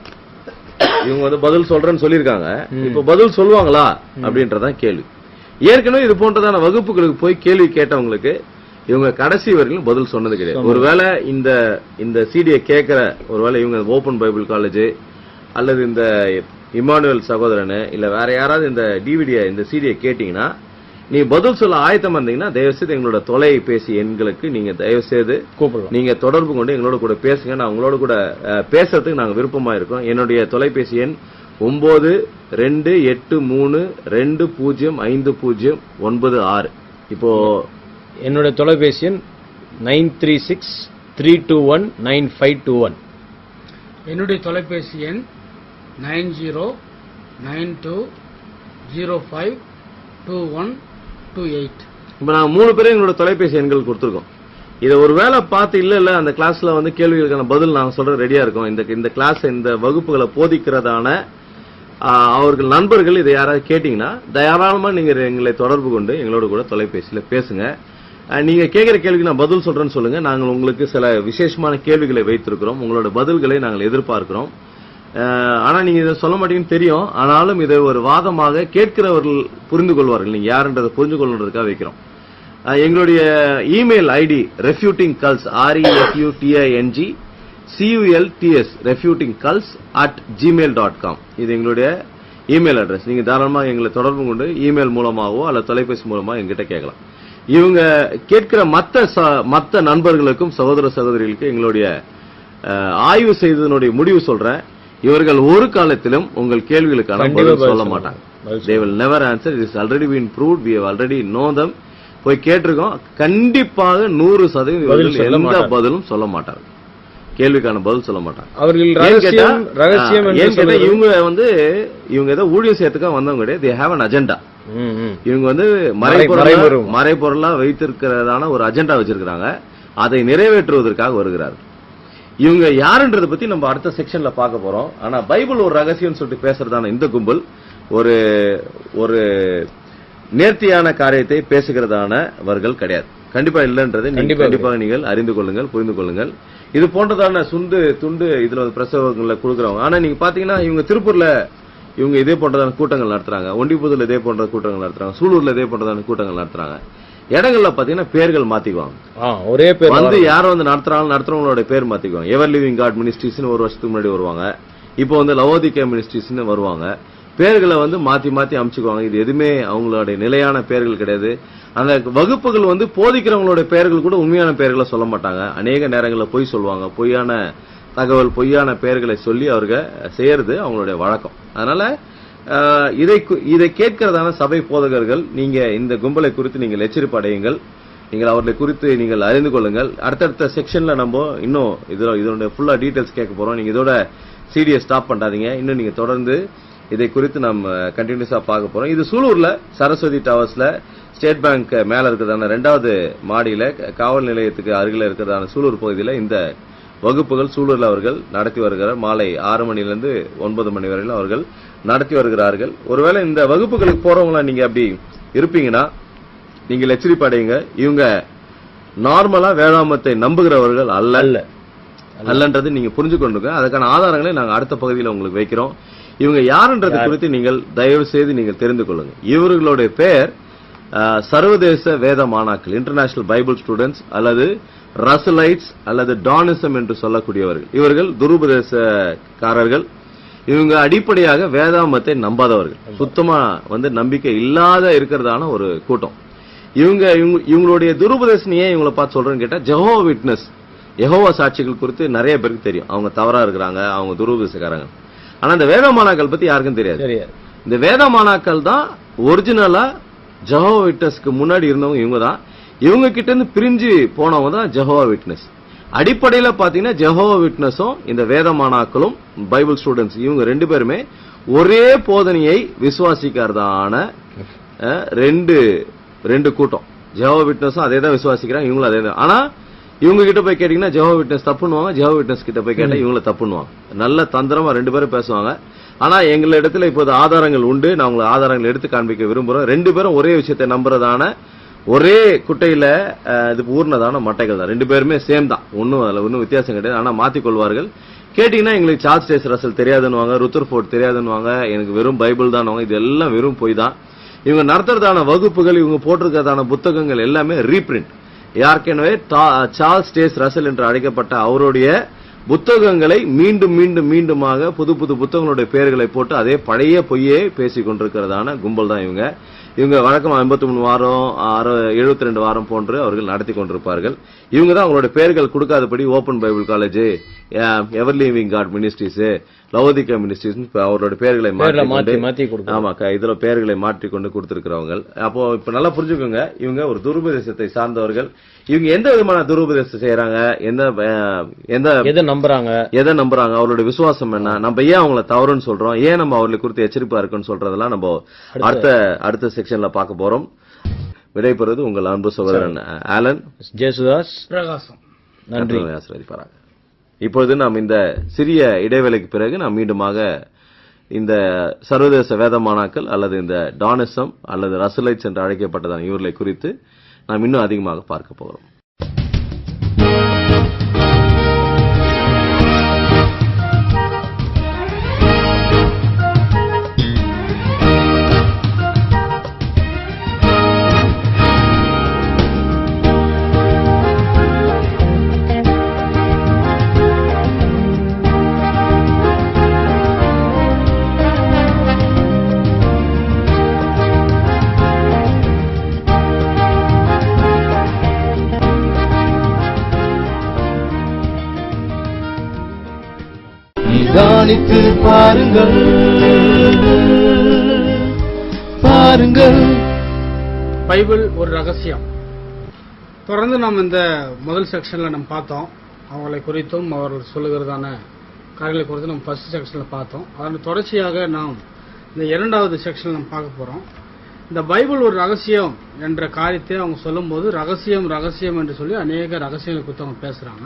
இவங்க வந்து பதில் சொல்றேன்னு சொல்லியிருக்காங்க. இப்ப பதில் சொல்லுவாங்களா அப்படின்றதான் கேள்வி. ஏற்கனவே இது போன்றதான வகுப்புகளுக்கு போய் கேள்வி கேட்டவங்களுக்கு இவங்க கடைசி வரைக்கும் பதில் சொன்னது கிடையாது. ஒருவேளை இந்த சிடியை கேட்கிற, ஒருவேளை இவங்க ஓபன் பைபிள் காலேஜ் அல்லது இந்த இமானுவேல் சகோதரன் இல்ல வேற யாராவது இந்த டிவிடியை, இந்த சிடியை கேட்டீங்கன்னா, நீ பதில் சொல்ல ஆயத்தமா இருந்தீங்கன்னா தயவுசெய்து எங்களோட தொலைபேசி எண்களுக்கு நீங்க தயவுசெய்து நீங்க தொடர்பு கொண்டு எங்களோட கூட பேசுங்க. நான் உங்களோட கூட பேசுறதுக்கு நாங்க விருப்பமா இருக்கோம். என்னுடைய தொலைபேசி எண் 9283205096. இப்போ என்னுடைய தொலைபேசி எண் 9363219521. என்னுடைய தொலைபேசி எண் 9092052128. இப்ப நாங்க 3 பேரும் எங்களோட தொலைபேசி எண்கள் கொடுத்திருக்கோம். இதை ஒரு வேளை பார்த்து இல்ல அந்த கிளாஸ்ல வந்து கேள்விகளுக்கான பதில் நாங்க சொல்ற ரெடியா இருக்கோம். இந்த கிளாஸ், இந்த வகுப்புகளை போதிக்கிறதான அவர்கள் நண்பர்கள் இதை யாராவது கேட்டீங்கன்னா தாராளமா நீங்க எங்களை தொடர்பு கொண்டு எங்களோட கூட தொலைபேசியில பேசுங்க. நீங்க கேட்கிற கேள்விக்கு நான் பதில் சொல்றேன்னு சொல்லுங்க. நாங்கள் உங்களுக்கு சில விசேஷமான கேள்விகளை வைத்திருக்கிறோம். உங்களோட பதில்களை நாங்கள் எதிர்பார்க்கிறோம். ஆனா நீங்க இதை சொல்ல மாட்டீங்கன்னு தெரியும். ஆனாலும் இதை ஒரு வாதமாக கேட்கிறவர்கள் புரிந்து கொள்வார்கள். நீங்க யாருன்றதை புரிந்து கொள்றதுக்காக வைக்கிறோம். எங்களுடைய email ID refutingcults REFUTING CULTS refutingcults@gmail.com. இது எங்களுடைய இமெயில் அட்ரஸ். நீங்க தாராளமாக எங்களை தொடர்பு கொண்டு இமெயில் மூலமாகவோ அல்லது தொலைபேசி மூலமாக எங்கிட்ட கேட்கலாம். இவங்க கேட்கிற மற்ற நண்பர்களுக்கும் சகோதர சகோதரிகளுக்கு எங்களுடைய ஆய்வு செய்ததனுடைய முடிவு சொல்றேன். இவர்கள் ஒரு காலத்திலும் உங்கள் கேள்விகளுக்கான பதில் சொல்ல மாட்டாங்க. They will never answer. It is already been proved. We have already know them. போய் கேட்டிருக்கோம். கண்டிப்பாக 100% எந்த பதிலும் சொல்ல மாட்டாங்க. கேள்விக்கான பதில் சொல்ல மாட்டாங்க. அவர்கள் ரகசியம் இவங்க ஏதோ ஊழியம் செய்யறதுக்காக வந்தவங்க கிடையாது. They have an agenda. இவங்க வந்து மறைபொருளா வைத்திருக்கிறதான ஒரு அஜெண்டா வச்சிருக்காங்க. அதை நிறைவேற்றுவதற்காக வருகிறார்கள். இவங்க யாருன்றத பத்தி நம்ம அடுத்த செக்ஷன்ல பார்க்க போறோம். ஆனா பைபிள் ஒரு ரகசியம் சொல்லிட்டு பேசுறதான இந்த கும்பல் ஒரு நேர்த்தியான காரியத்தை பேசுகிறதானவர்கள் கிடையாது. கண்டிப்பா இல்லைன்றதை கண்டிப்பாக நீங்கள் அறிந்து கொள்ளுங்கள், புரிந்து கொள்ளுங்கள். இது போன்றதான துண்டு இதுல பிரசவங்களை கொடுக்குறவங்க. ஆனா நீங்க பாத்தீங்கன்னா இவங்க திருப்பூர்ல இவங்க இதே போன்றதான கூட்டங்கள் நடத்துறாங்க, ஒண்டிபுதூர்ல இதே போன்ற கூட்டங்கள் நடத்துறாங்க, சூலூர்ல இதே போன்றதான கூட்டங்கள் நடத்துறாங்க. இடங்கள்ல பாத்தீங்கன்னா பேர்கள் மாத்திக்குவாங்க. ஒரே பேர் வந்து யாரும் வந்து நடத்துறவங்களோட பேர் மாத்திக்குவாங்க. எவர் லிவிங் காட் மினிஸ்ட்ரிஸ்னு ஒரு வருஷத்துக்கு முன்னாடி வருவாங்க. இப்போ வந்து லவோதிகா மினிஸ்ட்ரிஸ்னு வருவாங்க. பேர்களை வந்து மாத்தி அமைச்சுக்குவாங்க. இது எதுவுமே அவங்களுடைய நிலையான பேர்கள் கிடையாது. அந்த வகுப்புகள் வந்து போதிக்கிறவங்களோட பெயர்கள் கூட உண்மையான பெயர்களை சொல்ல மாட்டாங்க. அநேக நேரங்களில் பொய் சொல்லுவாங்க. பொய்யான தகவல், பொய்யான பெயர்களை சொல்லி அவர்கள் செய்யறது அவங்களுடைய வழக்கம். அதனால இதை கேட்கிறதான சபை போதகர்கள், நீங்க இந்த கும்பலை குறித்து நீங்கள் எச்சரிப்பு அடையுங்கள். நீங்கள் அவர்களை குறித்து நீங்கள் அறிந்து கொள்ளுங்கள். அடுத்தடுத்த செக்ஷன்ல நம்ம இன்னும் இதோட ஃபுல்லா டீடைல்ஸ் கேட்க போறோம். நீங்க இதோட சிடியை ஸ்டாப் பண்ணாதீங்க. இன்னும் நீங்க தொடர்ந்து இதை குறித்து நம்ம கண்டினியூஸா பார்க்க போறோம். இது சூலூர்ல சரஸ்வதி டவர்ஸ்ல ஸ்டேட் பேங்க் மேல இருக்கிறதான 2வது மாடியில காவல் நிலையத்துக்கு அருகில இருக்கிறதான சூலூர் பகுதியில இந்த வகுப்புகள் சூலூர்ல அவர்கள் நடத்தி வருகிறார். மாலை 6 மணிலிருந்து 9 மணி வரையிலும் அவர்கள் நடத்தி வருகிறார்கள். ஒருவேளை இந்த வகுப்புகளுக்கு போறவங்களா நீங்க அப்படி இருப்பீங்கன்னா நீங்கள் எச்சரிப்படையுங்க. இவங்க நார்மலா வேதாமத்தை நம்புகிறவர்கள் அல்லன்றது நீங்க புரிஞ்சு கொண்டுங்க. அதுக்கான ஆதாரங்களை நாங்க அடுத்த பகுதியில் உங்களுக்கு வைக்கிறோம். இவங்க யாருன்றது குறித்து நீங்கள் தயவு செய்து நீங்கள் தெரிந்து கொள்ளுங்க. இவர்களுடைய பெயர் சர்வதேச வேத மாணாக்கள், இன்டர்நேஷனல் பைபிள் ஸ்டூடெண்ட்ஸ் அல்லது ரசலைட்ஸ் அல்லது டானிசம் என்று சொல்லக்கூடியவர்கள். இவர்கள் துருபதேசக்காரர்கள். இவங்க அடிப்படையாக வேதாமத்தை நம்பாதவர்கள், சுத்தமா நம்பிக்கை இல்லாத இருக்கிறதான ஒரு கூட்டம். இவங்களுடைய துருபதேசம் ஏன் இவங்களை பார்த்து சொல்றேன்னு கேட்டா, ஜெகோவா விட்னஸ், யெகோவா சாட்சிகள் குறித்து நிறைய பேருக்கு தெரியும். அவங்க தவறா இருக்கிறாங்க, அவங்க துருபதேசக்காரங்க. ஆனா இந்த வேதமானாக்கள் பத்தி யாருக்கும் தெரியாது. இந்த வேதமானாக்கள் தான் ஒரிஜினலா ஜெகோவா விட்னஸ்க்கு முன்னாடி இருந்தவங்க. இவங்க தான். இவங்க கிட்ட இருந்து பிரிஞ்சு போனவங்க தான் ஜெகோவா விட்னஸ். அடிப்படையில பாத்தீங்கன்னா ஜெகோவா விட்னஸும் இந்த வேதமானாக்களும் பைபிள் ஸ்டூடெண்ட்ஸ் இவங்க 2 பேருமே ஒரே போதனையை விசுவாசிக்கிறதான ரெண்டு கூட்டம். ஜெகோவா விட்னஸும் அதே தான் விசுவாசிக்கிறாங்க, இவங்களும் அதே தான். ஆனா இவங்க கிட்ட போய் கேட்டீங்கன்னா ஜெகோவா விட்னஸ் தப்புன்னுவாங்க, ஜெகோவா விட்னஸ் கிட்ட போய் கேட்டா இவங்களை தப்புன்னுவாங்க. நல்ல தந்திரமா 2 பேரும் பேசுவாங்க. ஆனா எங்க இடத்துல இப்போது ஆதாரங்கள் உண்டு. நான் உங்களுக்கு ஆதாரங்கள் எடுத்து காண்பிக்க விரும்புறோம். 2 பேரும் ஒரே விஷயத்தை நம்புறதான ஒரே குட்டையில இது ஊர்னதான மட்டைகள் தான். 2 பேருமே சேம் தான். அதுல ஒன்னும் வித்தியாசம் கிடையாது. ஆனா மாத்திக்கொள்வார்கள். கேட்டீங்கன்னா எங்களுக்கு சார்ல்ஸ் டேஸ் ரசல் தெரியாதுன்னுவாங்க, ருத்தர்ஃபோர்ட் தெரியாதுன்னுவாங்க, எனக்கு வெறும் பைபிள் தான். இது எல்லாம் வெறும் போய் தான். இவங்க நடத்துறதான வகுப்புகள், இவங்க போட்டிருக்கிறதான புத்தகங்கள் எல்லாமே ரீபிரிண்ட். ஏற்கனவே சார்ல்ஸ் டேஸ் ரசல் என்று அழைக்கப்பட்ட அவருடைய புத்தகங்களை மீண்டும் மீண்டும் மீண்டுமாக புது புது புத்தகங்களுடைய பெயர்களை போட்டு அதே பழைய பொய்யே பேசிக் கொண்டிருக்கிறதான கும்பல் தான் இவங்க. வழக்கம் 53 வாரம் 72 வாரம் போன்று அவர்கள் நடத்தி கொண்டிருப்பார்கள். இவங்க தான் அவங்களுடைய பெயர்கள் கொடுக்காதபடி ஓபன் பைபிள் காலேஜ், எவர் லிவிங் காட் மினிஸ்ட்ரிஸ், லவோதிகா மினிஸ்ட்ரிஸ் அவரோட பெயர்களை மாற்றி ஆமா இதுல பெயர்களை மாற்றிக்கொண்டு கொடுத்திருக்கிறவங்க. அப்போ இப்ப நல்லா புரிஞ்சுக்கோங்க, இவங்க ஒரு துருபதேசத்தை சார்ந்தவர்கள். இவங்க எந்த விதமான துருபதேசம் செய்யறாங்க, எதை நம்புறாங்க, அவரோட விசுவாசம் என்ன, நம்ம ஏன் அவங்களை தவறுன்னு சொல்றோம், ஏன் நம்ம அவர்களை குறித்து எச்சரிப்பா இருக்குன்னு சொல்றதெல்லாம் நம்ம அடுத்த செக்ஷன்ல பார்க்க போறோம். விடைபெறுவது உங்கள் அன்பு சகோதரன் ஆலன் ஜேசுதாஸ் பிரகாசம். நன்றி, ஆசீர்வதிப்பாராக. இப்பொழுது நாம் இந்த சிறிய இடைவேளைக்கு பிறகு நாம் மீண்டுமாக இந்த சர்வதேச வேதமானாக்கள் அல்லது இந்த டானிசம் அல்லது ரசலைட்ஸ் என்று அழைக்கப்பட்டதான இவர்களை குறித்து நாம் இன்னும் அதிகமாக பார்க்க போகிறோம். நிதானித்து பாருங்கள். பைபிள் ஒரு ரகசியம். தொடர்ந்து நாம் இந்த முதல் செக்ஷன்ல நம்ம பார்த்தோம். அவங்களை குறித்தும் அவர்கள் சொல்லுகிறதான காரியங்களை குறித்து நம்ம ஃபர்ஸ்ட் செக்ஷன்ல பார்த்தோம். அதன் தொடர்ச்சியாக நாம் இந்த 2வது செக்ஷன்ல நம்ம பார்க்க போறோம். இந்த பைபிள் ஒரு ரகசியம் என்ற காரியத்தை அவங்க சொல்லும்போது ரகசியம் என்று சொல்லி அநேக ரகசியங்களை குறித்து அவங்க பேசுறாங்க.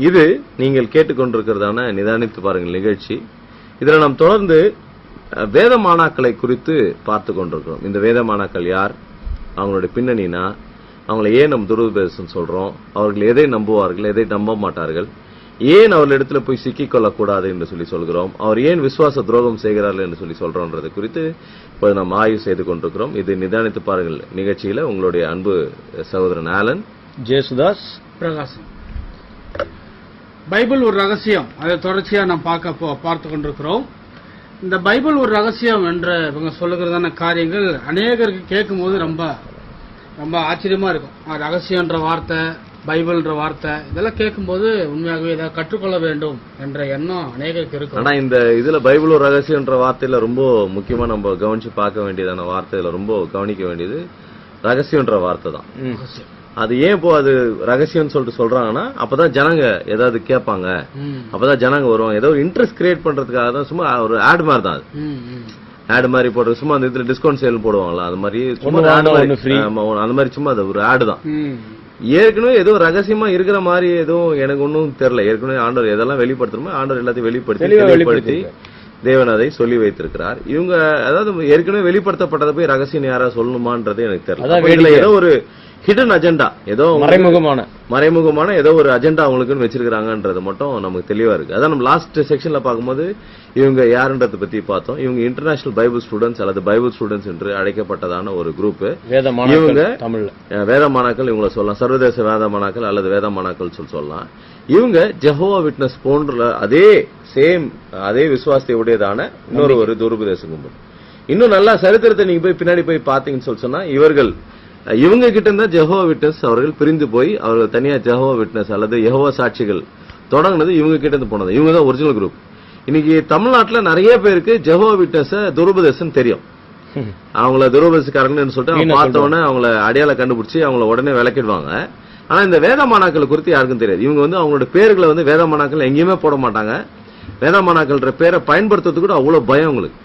இது நீங்கள் கேட்டுக்கொண்டிருக்கிறதான நிதானித்து பாருங்கள் நிகழ்ச்சி. இதுல நாம் தொடர்ந்து வேதமானாக்களை குறித்து பார்த்து கொண்டிருக்கிறோம். இந்த வேதமானாக்கள் யார், அவங்களுடைய பின்னணினா, அவங்களை ஏன் நம்ம துருபதேசம் சொல்றோம், அவர்கள் எதை நம்புவார்கள், எதை நம்ப மாட்டார்கள், ஏன் அவர்களிடத்துல போய் சிக்கிக் கொள்ளக்கூடாது என்று சொல்லி சொல்கிறோம், அவர் ஏன் விசுவாச துரோகம் செய்கிறார்கள் என்று சொல்லி சொல்றோம்ன்றது குறித்து இப்போது நாம் ஆய்வு செய்து கொண்டிருக்கிறோம். இது நிதானித்து பாருங்கள் நிகழ்ச்சியில உங்களுடைய அன்பு சகோதரன் ஆலன் ஜேசுதாஸ் பிரகாசம். பைபிள் ஒரு ரகசியம், அதை தொடர்ச்சியா நாம் பார்த்து கொண்டிருக்கிறோம். இந்த பைபிள் ஒரு ரகசியம் என்ற இவங்க சொல்லுகிறதான காரியங்கள் அநேகருக்கு கேட்கும் போது ரொம்ப ரொம்ப ஆச்சரியமா இருக்கும். ரகசியம்ன்ற வார்த்தை, பைபிள்ன்ற வார்த்தை, இதெல்லாம் கேட்கும்போது உண்மையாகவே இதை கற்றுக்கொள்ள வேண்டும் என்ற எண்ணம் அநேகருக்கு இருக்கும். ஆனா இந்த இதுல பைபிள் ஒரு ரகசியம்ன்ற வார்த்தையில ரொம்ப முக்கியமா நம்ம கவனிச்சு பார்க்க வேண்டியதான வார்த்தையில ரொம்ப கவனிக்க வேண்டியது ரகசியம்ன்ற வார்த்தை தான். அது ஏன் இப்போ அது ரகசியம்னு சொல்லிட்டு சொல்றாங்கன்னா அப்பதான் ஜனங்க ஏதாவது கேட்பாங்க, அப்பதான் ஜனங்க வரும், ஏதோ ஒரு இன்ட்ரெஸ்ட் கிரியேட் பண்றதுக்காக தான். சும்மா ஒரு ஆட் மாதிரி தான் அது. ஆட் மாதிரி போடுறது, சும்மா அந்த இதுல டிஸ்கவுண்ட் சேல் போடுவாங்களா அது மாதிரி, சும்மா அந்த மாதிரி, சும்மா அது ஒரு ஆடு தான். ஏற்கனவே ஏதோ ரகசியமா இருக்கிற மாதிரி எதுவும் எனக்கு ஒன்னும் தெரியல. ஏற்கனவே ஆண்டவர் எதெல்லாம் வெளிப்படுத்தணுமோ ஆண்டவர் எல்லாத்தையும் வெளிப்படுத்தி தேவன் அதை சொல்லி வைத்திருக்கிறார். இவங்க அதாவது ஏற்கனவே வெளிப்படுத்தப்பட்டதை போய் ரகசியம் யாரா சொல்லணுமான்றது எனக்கு தெரியல. ஏதோ ஒரு ஹிடன் அஜெண்டா, ஏதோ மறைமுகமான ஏதோ ஒரு அஜெண்டா அவங்களுக்குன்னு வச்சிருக்காங்கன்றது மட்டும் நமக்கு தெளிவா இருக்கு. அதான் நம்ம லாஸ்ட் செக்ஷன்ல பார்க்கும்போது இவங்க யாருன்றதை பத்தி பார்த்தோம். இவங்க இன்டர்நேஷனல் பைபிள் ஸ்டூடெண்ட்ஸ் அல்லது பைபிள் ஸ்டூடெண்ட்ஸ் என்று அழைக்கப்பட்டதான ஒரு குரூப். இவங்க வேதமானாக்கள் இவங்களை சொல்லலாம், சர்வதேச வேதமானாக்கள் அல்லது வேதமானாக்கள் சொல்லலாம். இவங்க ஜெகோவா விட்னஸ் போன்ற அதே விசுவாசத்தை உடையதான இன்னொரு ஒரு துருபதேச கும்பல். இன்னும் நல்லா சரித்திரத்தை நீங்க போய் பின்னாடி போய் பாத்தீங்கன்னு சொன்னா இவங்க கிட்ட இருந்தா ஜெகோவா விட்னஸ் அவர்கள் பிரிந்து போய் அவர்கள் தனியா ஜெகோவா விட்னஸ் அல்லது யெகோவா சாட்சிகள் தொடங்கினது இவங்க கிட்ட இருந்து போனது. இவங்க தான் ஒரிஜினல் குரூப். இன்னைக்கு தமிழ்நாட்டுல நிறைய பேருக்கு ஜெகோவா விட்னஸ் துருபதேசம் தெரியும். அவங்கள துருபதேசக்காரங்கன்னு சொல்லிட்டு பார்த்தவொடனே அவங்கள அடையாள கண்டுபிடிச்சு அவங்கள உடனே விளக்கிடுவாங்க. ஆனா இந்த வேதமானாக்கள் குறித்து யாருக்கும் தெரியாது. இவங்க அவங்களோட பேர்களை வேதமானாக்கள் எங்கேயுமே போட மாட்டாங்க. வேதமானாக்கள்ன்ற பேரை பயன்படுத்துறது கூட அவ்வளவு பயம் உங்களுக்கு.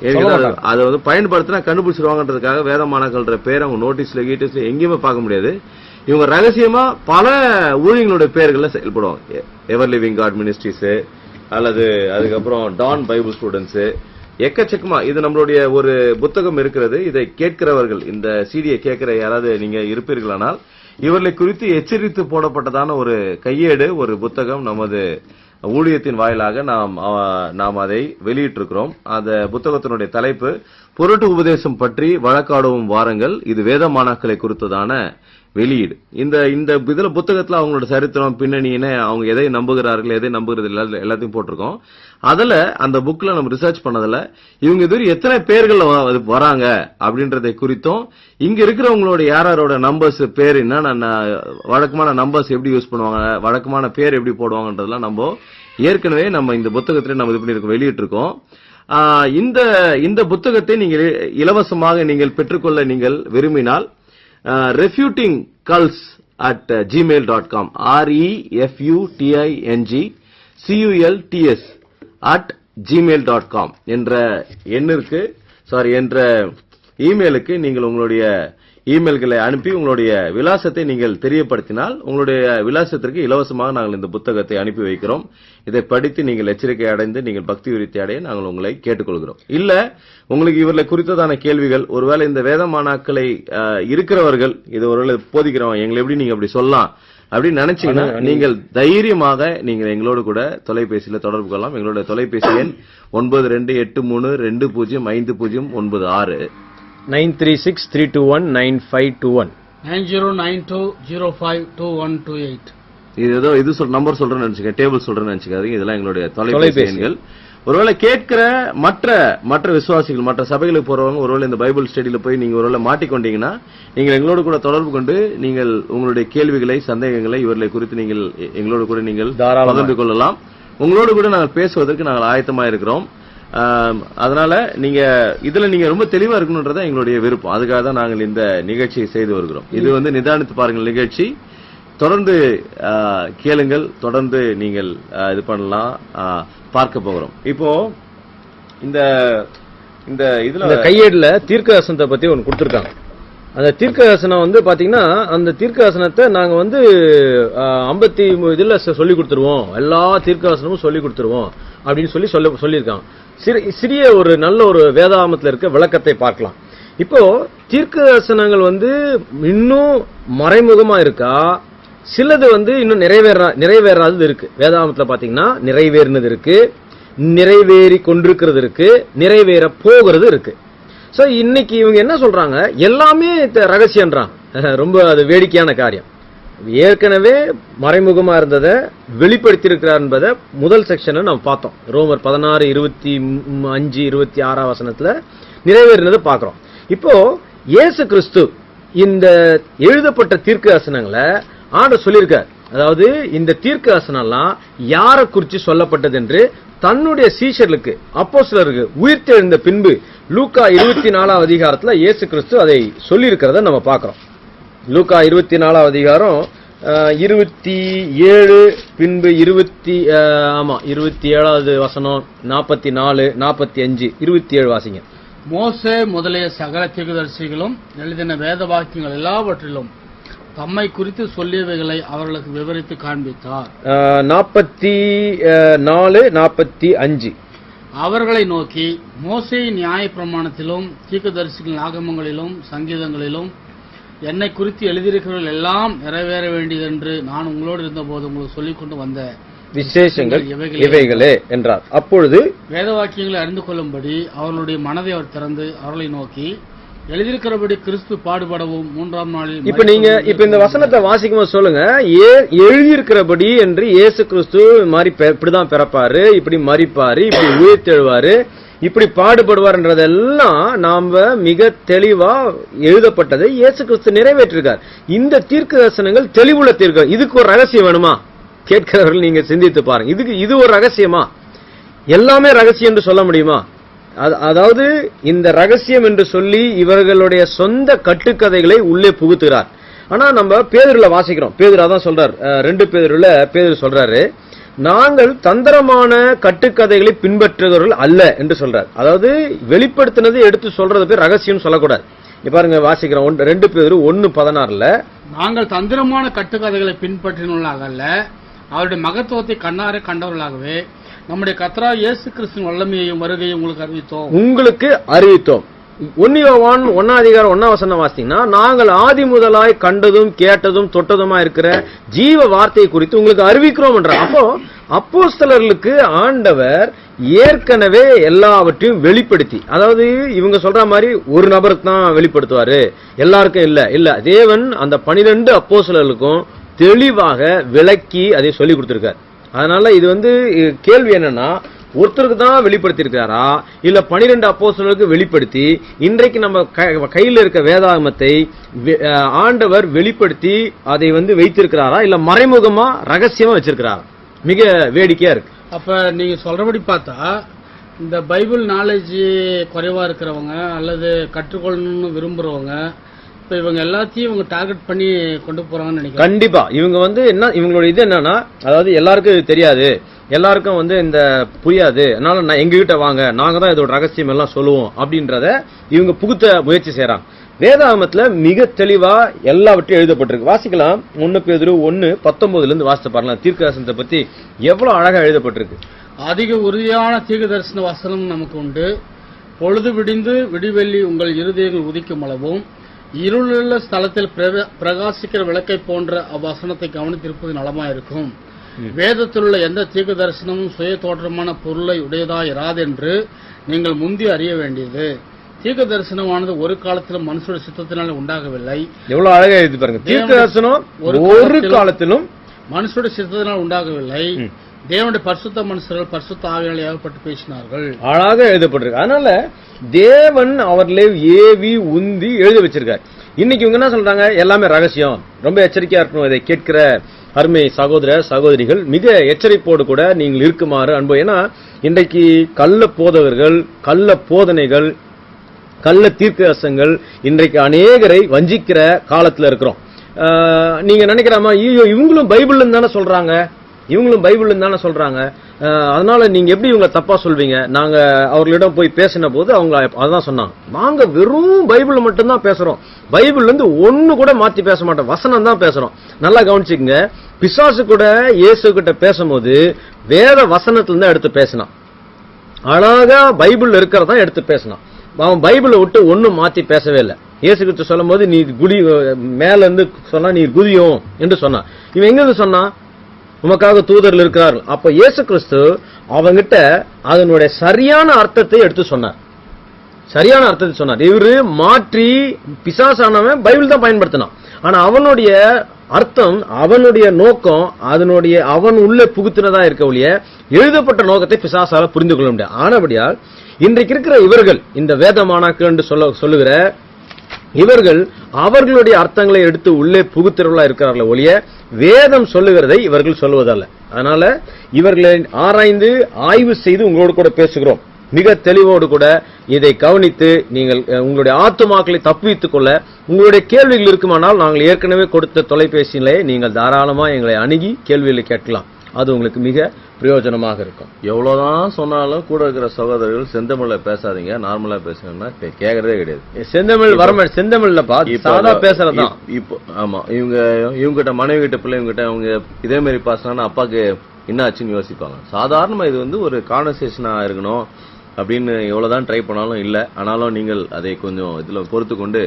அதை பயன்படுத்தினா கண்டுபிடிச்சிருவாங்கன்றதுக்காக வேதமானாக்கள்ன்ற பேரை அவங்க நோட்டீஸ்ல கீட்டீஸ்ல எங்கேயுமே பார்க்க முடியாது. இவங்க ரகசியமா பல ஊழியர்களுடைய பேர்கள்ல செயல்படுவாங்க. எவர் லிவிங் காட் மினிஸ்ட்ரிஸ் அல்லது அதுக்கப்புறம் டான் பைபிள் ஸ்டூடெண்ட்ஸ் எக்கச்சக்கமா. இது நம்மளுடைய ஒரு புத்தகம் இருக்கிறது. இதை கேட்கிறவர்கள், இந்த சீடியை கேட்கிற யாராவது நீங்க இருப்பீர்களானால் இவர்களை குறித்து எச்சரித்து போடப்பட்டதான ஒரு கையேடு, ஒரு புத்தகம் நமது ஊழியத்தின் வாயிலாக நாம் அதை வெளியிட்டிருக்கிறோம். அந்த புத்தகத்தினுடைய தலைப்பு புரட்டு உபதேசம் பற்றி வழக்காடவும் வாருங்கள், இது வேதமானாக்களை குறித்ததான வெளியீடு. இந்த இதுல புத்தகத்துல அவங்களோட சரித்திரம், பின்னணியின, அவங்க எதை நம்புகிறார்கள் எதை நம்புகிறது எல்லாத்தையும் போட்டிருக்கோம். அதுல அந்த புக்ல நம்ம ரிசர்ச் பண்ணதுல இவங்க இதுவரை எத்தனை பேர்கள் வராங்க அப்படின்றதை குறித்தும், இங்க இருக்கிறவங்களோட யாரோட நம்பர்ஸ் பேர் என்ன, வழக்கமான நம்பர்ஸ் எப்படி யூஸ் பண்ணுவாங்க, வழக்கமான பேர் எப்படி போடுவாங்கன்றதெல்லாம் நம்ம ஏற்கனவே நம்ம இந்த புத்தகத்திலே நம்ம இது பண்ணி வெளியிட்டிருக்கோம். இந்த புத்தகத்தை நீங்கள் இலவசமாக நீங்கள் பெற்றுக்கொள்ள நீங்கள் விரும்பினால் refuting cults at gmail.com refuting@gmail.com என்ற இமெயிலுக்கு நீங்கள் உங்களுடைய இமெயில்களை அனுப்பி உங்களுடைய விலாசத்தை நீங்கள் தெரியப்படுத்தினால் உங்களுடைய விலாசத்திற்கு இலவசமாக நாங்கள் இந்த புத்தகத்தை அனுப்பி வைக்கிறோம். இதை படித்து நீங்கள் எச்சரிக்கை அடைந்து நீங்கள் பக்தி விருத்தி அடைய நாங்கள் உங்களை கேட்டுக்கொள்கிறோம். இல்ல உங்களுக்கு இவர்களை குறித்ததான கேள்விகள், ஒருவேளை இந்த வேதமானாக்களை இருக்கிறவர்கள் இது ஒருவேளை போதிக்கிறவங்க எங்களை எப்படி நீங்க அப்படி சொல்லலாம் அப்படின்னு நினைச்சீங்கன்னா நீங்கள் தைரியமாக நீங்கள் எங்களோடு கூட தொலைபேசியில தொடர்பு கொள்ளலாம். எங்களுடைய தொலைபேசி எண் 9283255096 936-321-9521 9092052128. இது நம்பர் சொல்றேன்னு நினைச்சுக்க, டேபிள் சொல்றேன்னு நினைச்சுக்காதீங்க. இதெல்லாம் எங்களுடைய தொலைபேசி எண்கள். ஒருவேளை கேட்கிற மற்ற விசுவாசிகள், மற்ற சபைகளுக்கு போறவங்க ஒருவேளை இந்த பைபிள் ஸ்டடியில போய் நீங்க ஒருவேளை மாட்டிக்கொண்டீங்கன்னா நீங்கள் எங்களோடு கூட தொடர்பு கொண்டு நீங்கள் உங்களுடைய கேள்விகளை, சந்தேகங்களை இவர்களை குறித்து நீங்கள் எங்களோடு கூட நீங்கள் பகிர்ந்து கொள்ளலாம். உங்களோடு கூட நாங்கள் பேசுவதற்கு நாங்கள் ஆயத்தமா இருக்கிறோம். அதனால நீங்க ரொம்ப தெளிவா இருக்கணும்ன்றத எங்களுடைய விருப்பம். அதுக்காக தான் நாங்கள் இந்த நிகழ்ச்சியை செய்து வருகிறோம். இது நிதானித்து பாருங்கள் நிகழ்ச்சி. தொடர்ந்து கேளுங்கள், தொடர்ந்து நீங்கள் இது பண்ணலாம், பார்க்க போகிறோம். இப்போ இந்த இதுல கையேடுல தீர்க்கதரிசனத்தை பத்தி ஒன்னு கொடுத்திருக்காங்க. அந்த தீர்க்கதரிசனம் பாத்தீங்கன்னா அந்த தீர்க்கதரிசனத்தை நாங்க 50 இதுல சொல்லி கொடுத்துருவோம், எல்லா தீர்க்கதரிசனமும் சொல்லி கொடுத்துருவோம் அப்படின்னு சொல்லியிருக்காங்க. சிறிய ஒரு நல்ல ஒரு வேதாகமத்துல இருக்க விளக்கத்தை பார்க்கலாம். இப்போ தீர்க்கதரிசனங்கள் இன்னும் மறைமுகமா இருக்கா, சிலது இன்னும் நிறைவேறாதது இருக்கு. வேதாகமத்துல பாத்தீங்கன்னா நிறைவேறினது இருக்கு, நிறைவேறி கொண்டிருக்கிறது இருக்கு, நிறைவேற போகிறது இருக்கு. சோ இன்னைக்கு இவங்க என்ன சொல்றாங்க, எல்லாமே ரகசியம்ன்றாங்க. ரொம்ப அது வேடிக்கையான காரியம். ஏற்கனவே மறைமுகமா இருந்ததை வெளிப்படுத்தியிருக்கிறார் என்பதை முதல் செக்ஷனை நம்ம பார்த்தோம். ரோமர் 16:25-26 வசனத்துல நிறைவேறினதை பார்க்கிறோம். இப்போ இயேசு கிறிஸ்து இந்த எழுதப்பட்ட தீர்க்கதரிசனங்களை ஆண்டவர் சொல்லியிருக்கார். அதாவது இந்த தீர்க்கதரிசனம்லாம் யாரை குறித்து சொல்லப்பட்டது என்று தன்னுடைய சீஷர்களுக்கு, அப்போஸ்தலருக்கு உயிர்த்தெழுந்த பின்பு லூக்கா 24 அதிகாரத்துல இயேசு கிறிஸ்து அதை சொல்லி இருக்கிறத நம்ம பார்க்கிறோம். லூக்கா 24 அதிகாரம் 27 பின்பு 27வது வசனம் 44 45 27 வாசிங்க. மோசே முதலிய சகல தீர்க்கதரிசிகளும் எழுதின வேத வாக்கியங்கள் எல்லாவற்றிலும் தம்மை குறித்து சொல்லியவைகளை அவர்களுக்கு விவரித்து காண்பித்தார். 44 45 அவர்களை நோக்கி, மோசேயின் நியாய பிரமாணத்திலும் தீர்க்கதரிசிகளின் ஆகமங்களிலும் சங்கீதங்களிலும் என்னை குறித்து எழுதியிருக்கிறவர்கள் எல்லாம் நிறைவேற வேண்டியதென்று நான் உங்களோடு இருந்தபோது உங்களுக்கு சொல்லிக் கொண்டு வந்த விசேஷங்கள் இவைகளே என்றார். அப்பொழுது வேத வாக்கியங்களை அறிந்து கொள்ளும்படி அவர்களுடைய மனதை அவர் திறந்து அவர்களை நோக்கி, எழுதியிருக்கிறபடி கிறிஸ்து பாடுபடவும் 3ஆம் நாளில். இப்ப இந்த வசனத்தை வாசிக்கும் போது சொல்லுங்க, எழுதியிருக்கிறபடி என்று இயேசு கிறிஸ்து இப்படிதான் பிறப்பாரு, இப்படி மரிப்பாரு, இப்படி உயிர்த்தெழுவாரு, இப்படி பாடுபடுவார்ன்றதெல்லாம் நாம மிக தெளிவா எழுதப்பட்டதை இயேசு கிறிஸ்து நிறைவேற்றிருக்கார். இந்த தீர்க்க தரிசனங்கள் தெளிவுள்ள தீர்க்க. இதுக்கு ஒரு ரகசியம் வேணுமா? கேட்கிறவர்கள் நீங்க சிந்தித்து பாருங்க. இது ஒரு ரகசியமா? எல்லாமே ரகசியம் என்று சொல்ல முடியுமா? அதாவது இந்த ரகசியம் என்று சொல்லி இவர்களுடைய சொந்த கட்டுக்கதைகளை உள்ளே புகுத்துகிறார். ஆனா நம்ம பேதுருல வாசிக்கிறோம். பேதுரு அதான் சொல்றார், 2 பேதுருல பேதுரு சொல்றாரு, நாங்கள் தந்திரமான கட்டுக்கதைகளை பின்பற்றுகிறவர்கள் அல்ல என்று சொல்றார். அதாவது வெளிப்படுத்தினது எடுத்து சொல்றது பேர் ரகசியம் சொல்லக்கூடாது. பாருங்க வாசிக்கிறோம் 2 பேதுரு 1:16. நாங்கள் தந்திரமான கட்டுக்கதைகளை பின்பற்றினவர்களாக அல்ல, அவருடைய மகத்துவத்தை கண்ணார கண்டவர்களாகவே நம்முடைய கர்த்தராகிய இயேசு கிறிஸ்துவின் வல்லமையையும் வருகையும் உங்களுக்கு அறிவித்தோம். 1 யோவான் 1 அதிகாரம் 1 வசனம் வாசித்தீங்கன்னா, நாங்கள் ஆதி முதலாய் கண்டதும் கேட்டதும் தொட்டதுமா இருக்கிற ஜீவ வார்த்தையை குறித்து உங்களுக்கு அறிவிக்கிறோம் என்ற. அப்போ அப்போஸ்தலர்களுக்கு ஆண்டவர் ஏற்கனவே எல்லாவற்றையும் வெளிப்படுத்தி, அதாவது இவங்க சொல்ற மாதிரி ஒரு நபருக்கு தான் வெளிப்படுத்துவாரு, எல்லாருக்கும் இல்ல. தேவன் அந்த 12 அப்போஸ்தலர்களுக்கும் தெளிவாக விளக்கி அதை சொல்லி கொடுத்திருக்கார். அதனால இது கேள்வி என்னன்னா, ஒருத்தருக்கு தான் வெளிப்படுத்தி இருக்கிறாரா, இல்ல 12 அப்போஸ்தலர்களுக்கு வெளிப்படுத்தி இன்றைக்கு நம்ம கையில் இருக்க வேதாகமத்தை ஆண்டவர் வெளிப்படுத்தி அதை வைத்திருக்கிறாரா, இல்ல மறைமுகமா ரகசியமா வச்சிருக்கிறாரா? மிக வேடிக்கையா இருக்கு. அப்ப நீங்க சொல்றபடி பார்த்தா இந்த பைபிள் நாலேஜ் குறைவா இருக்கிறவங்க அல்லது கற்றுக்கொள்ளணும்னு விரும்புறவங்க இப்ப இவங்க எல்லாத்தையும் இவங்க டார்கெட் பண்ணி கொண்டு போறாங்கன்னு நினைக்கிறேன். கண்டிப்பா இவங்க என்ன இவங்களோட இது என்னன்னா, அதாவது எல்லாருக்கும் தெரியாது, எல்லாருக்கும் இந்த புரியாது, அதனால நான் எங்ககிட்ட வாங்க, நாங்க தான் இதோட ரகசியம் எல்லாம் சொல்லுவோம் அப்படின்றத இவங்க புகுத்த முயற்சி செய்யறாங்க. வேதாகமத்துல மிக தெளிவா எல்லாவற்றையும் எழுதப்பட்டிருக்கு. வாசிக்கலாம் 1 பேதுரு 1:19 இருந்து வாசித்து பாருங்க. தீர்க்கதரிசனத்தை பத்தி எவ்வளவு அழகா எழுதப்பட்டிருக்கு. அதிக உறுதியான தீர்க்க தரிசன வசனம் நமக்கு உண்டு. பொழுது விடிந்து விடிவெள்ளி உங்கள் இருதயங்கள் உதிக்கும் அளவும் இருளுள்ள ஸ்தலத்தில் பிரகாசிக்கிற விளக்கை போன்ற அவ்வசனத்தை கவனித்திருப்பது நலமாயிருக்கும். வேதத்தில் உள்ள எந்த தீர்க்க தரிசனமும் சுய தோற்றமான பொருளை உடையதா இராதென்று நீங்கள் முந்தி அறிய வேண்டியது. தீர்க்க தரிசனமானது ஒரு காலத்திலும் மனுஷனுடைய சித்தத்தினால உண்டாகவில்லை. எவ்வளவு அழகா எழுதி பாருங்க. தீர்க்க தரிசனம் ஒரு காலத்திலும் மனுஷனுடைய சித்தத்தினால் உண்டாகவில்லை. தேவனுடைய பரிசுத்த மனுஷர்கள் பரிசுத்த ஆவியால் ஏவப்பட்டு பேசினார்கள். அழகாக எழுதப்பட்டிருக்கு. அதனால தேவன் அவர்களை ஏவி உந்தி எழுத வச்சிருக்காரு. இன்னைக்கு இவங்க என்ன சொல்றாங்க, எல்லாமே ரகசியம், ரொம்ப எச்சரிக்கையா இருக்கணும். இதை கேட்கிற அருமை சகோதர சகோதரிகள் மிக எச்சரிப்போடு கூட நீங்கள் இருக்குமாறு அன்பு. ஏன்னா இன்றைக்கு கள்ள போதகர்கள், கள்ள போதனைகள், கள்ள தீர்க்கதரிசனங்கள் இன்றைக்கு அநேகரை வஞ்சிக்கிற காலத்துல இருக்கிறோம். நீங்க நினைக்கிறாமா, ஐயோ இவங்களும் பைபிள்ல தானே சொல்றாங்க, இவங்களும் பைபிள்ல தானே சொல்றாங்க, அதனால நீங்க எப்படி இவங்க தப்பா சொல்வீங்க? நாங்க அவர்களிடம் போய் பேசின போது அவங்க அதான் சொன்னாங்க, நாங்க வெறும் பைபிள் மட்டும்தான் பேசுறோம், பைபிள்ல இருந்து ஒண்ணு கூட மாத்தி பேச மாட்டோம், வசனம் தான் பேசுறோம். நல்லா கவனிச்சுக்கங்க, பிசாசு கூட இயேசு கிட்ட பேசும்போது வேத வசனத்துல இருந்து எடுத்து பேசினான். அழகா பைபிள் இருக்கிறதா எடுத்து பேசினான். அவன் பைபிளை விட்டு ஒன்னும் மாத்தி பேசவே இல்லை. இயேசு கிட்ட சொல்லும் போது நீ குடி மேல இருந்து சொன்னா நீ குதியும் என்று சொன்னான். இவன் எங்க இருந்து சொன்னா, உமக்காக தூதர்கள் இருக்கிறார்கள். அப்ப இயேசு கிறிஸ்து அவங்கிட்ட அதனுடைய சரியான அர்த்தத்தை எடுத்து சொன்னார். சரியான அர்த்தத்தை சொன்னார். இவரு மாற்றி பிசாசானவன் பைபிள் தான் பயன்படுத்தினான். ஆனா அவனுடைய அர்த்தம், அவனுடைய நோக்கம், அதனுடைய அவன் உள்ளே புகுத்தினதா இருக்க ஒழிய எழுதப்பட்ட நோக்கத்தை பிசாசால புரிந்து கொள்ள முடியாது. ஆனபடியால் இன்றைக்கு இருக்கிற இவர்கள், இந்த வேத மாணாக்கள் என்று சொல்லுகிற இவர்கள் அவர்களுடைய அர்த்தங்களை எடுத்து உள்ளே புகுத்துறவர்களா இருக்கிறார்கள் ஒழிய வேதம் சொல்லுகிறதை இவர்கள் சொல்லுவதல்ல. அதனால இவர்களை ஆராய்ந்து ஆய்வு செய்து உங்களோடு கூட பேசுகிறோம். மிக தெளிவோடு கூட இதை கவனித்து நீங்கள் உங்களுடைய ஆத்துமாக்களை தப்புவித்துக் கொள்ள உங்களுடைய கேள்விகள் இருக்குமானால் நாங்கள் ஏற்கனவே கொடுத்த தொலைபேசியிலே நீங்கள் தாராளமா எங்களை அணுகி கேள்விகளை கேட்கலாம். அது உங்களுக்கு மிக பிரயோஜனமாக இருக்கும். எவ்வளவுதான் சொன்னாலும் கூட இருக்கிற சகோதரர்கள் செந்தமிழ்ல பேசாதீங்க, நார்மலா பேசுங்கன்னா கேட்கறதே கிடையாது. செந்தமிழ்லப்பா சாதா பேசுறதுதான். இப்போ ஆமா, இவங்க கிட்ட மனைவி கிட்ட பிள்ளைங்க கிட்ட அவங்க இதே மாதிரி பேசினா அப்பாக்கு என்ன ஆச்சுன்னு யோசிப்பாங்க. சாதாரணமா இது வந்து ஒரு கான்வர்சேஷனா இருக்கணும் அப்படின்னு எவ்வளவுதான் ட்ரை பண்ணாலும் இல்ல. ஆனாலும் நீங்கள் அதை கொஞ்சம் இதுல பொறுத்து கொண்டு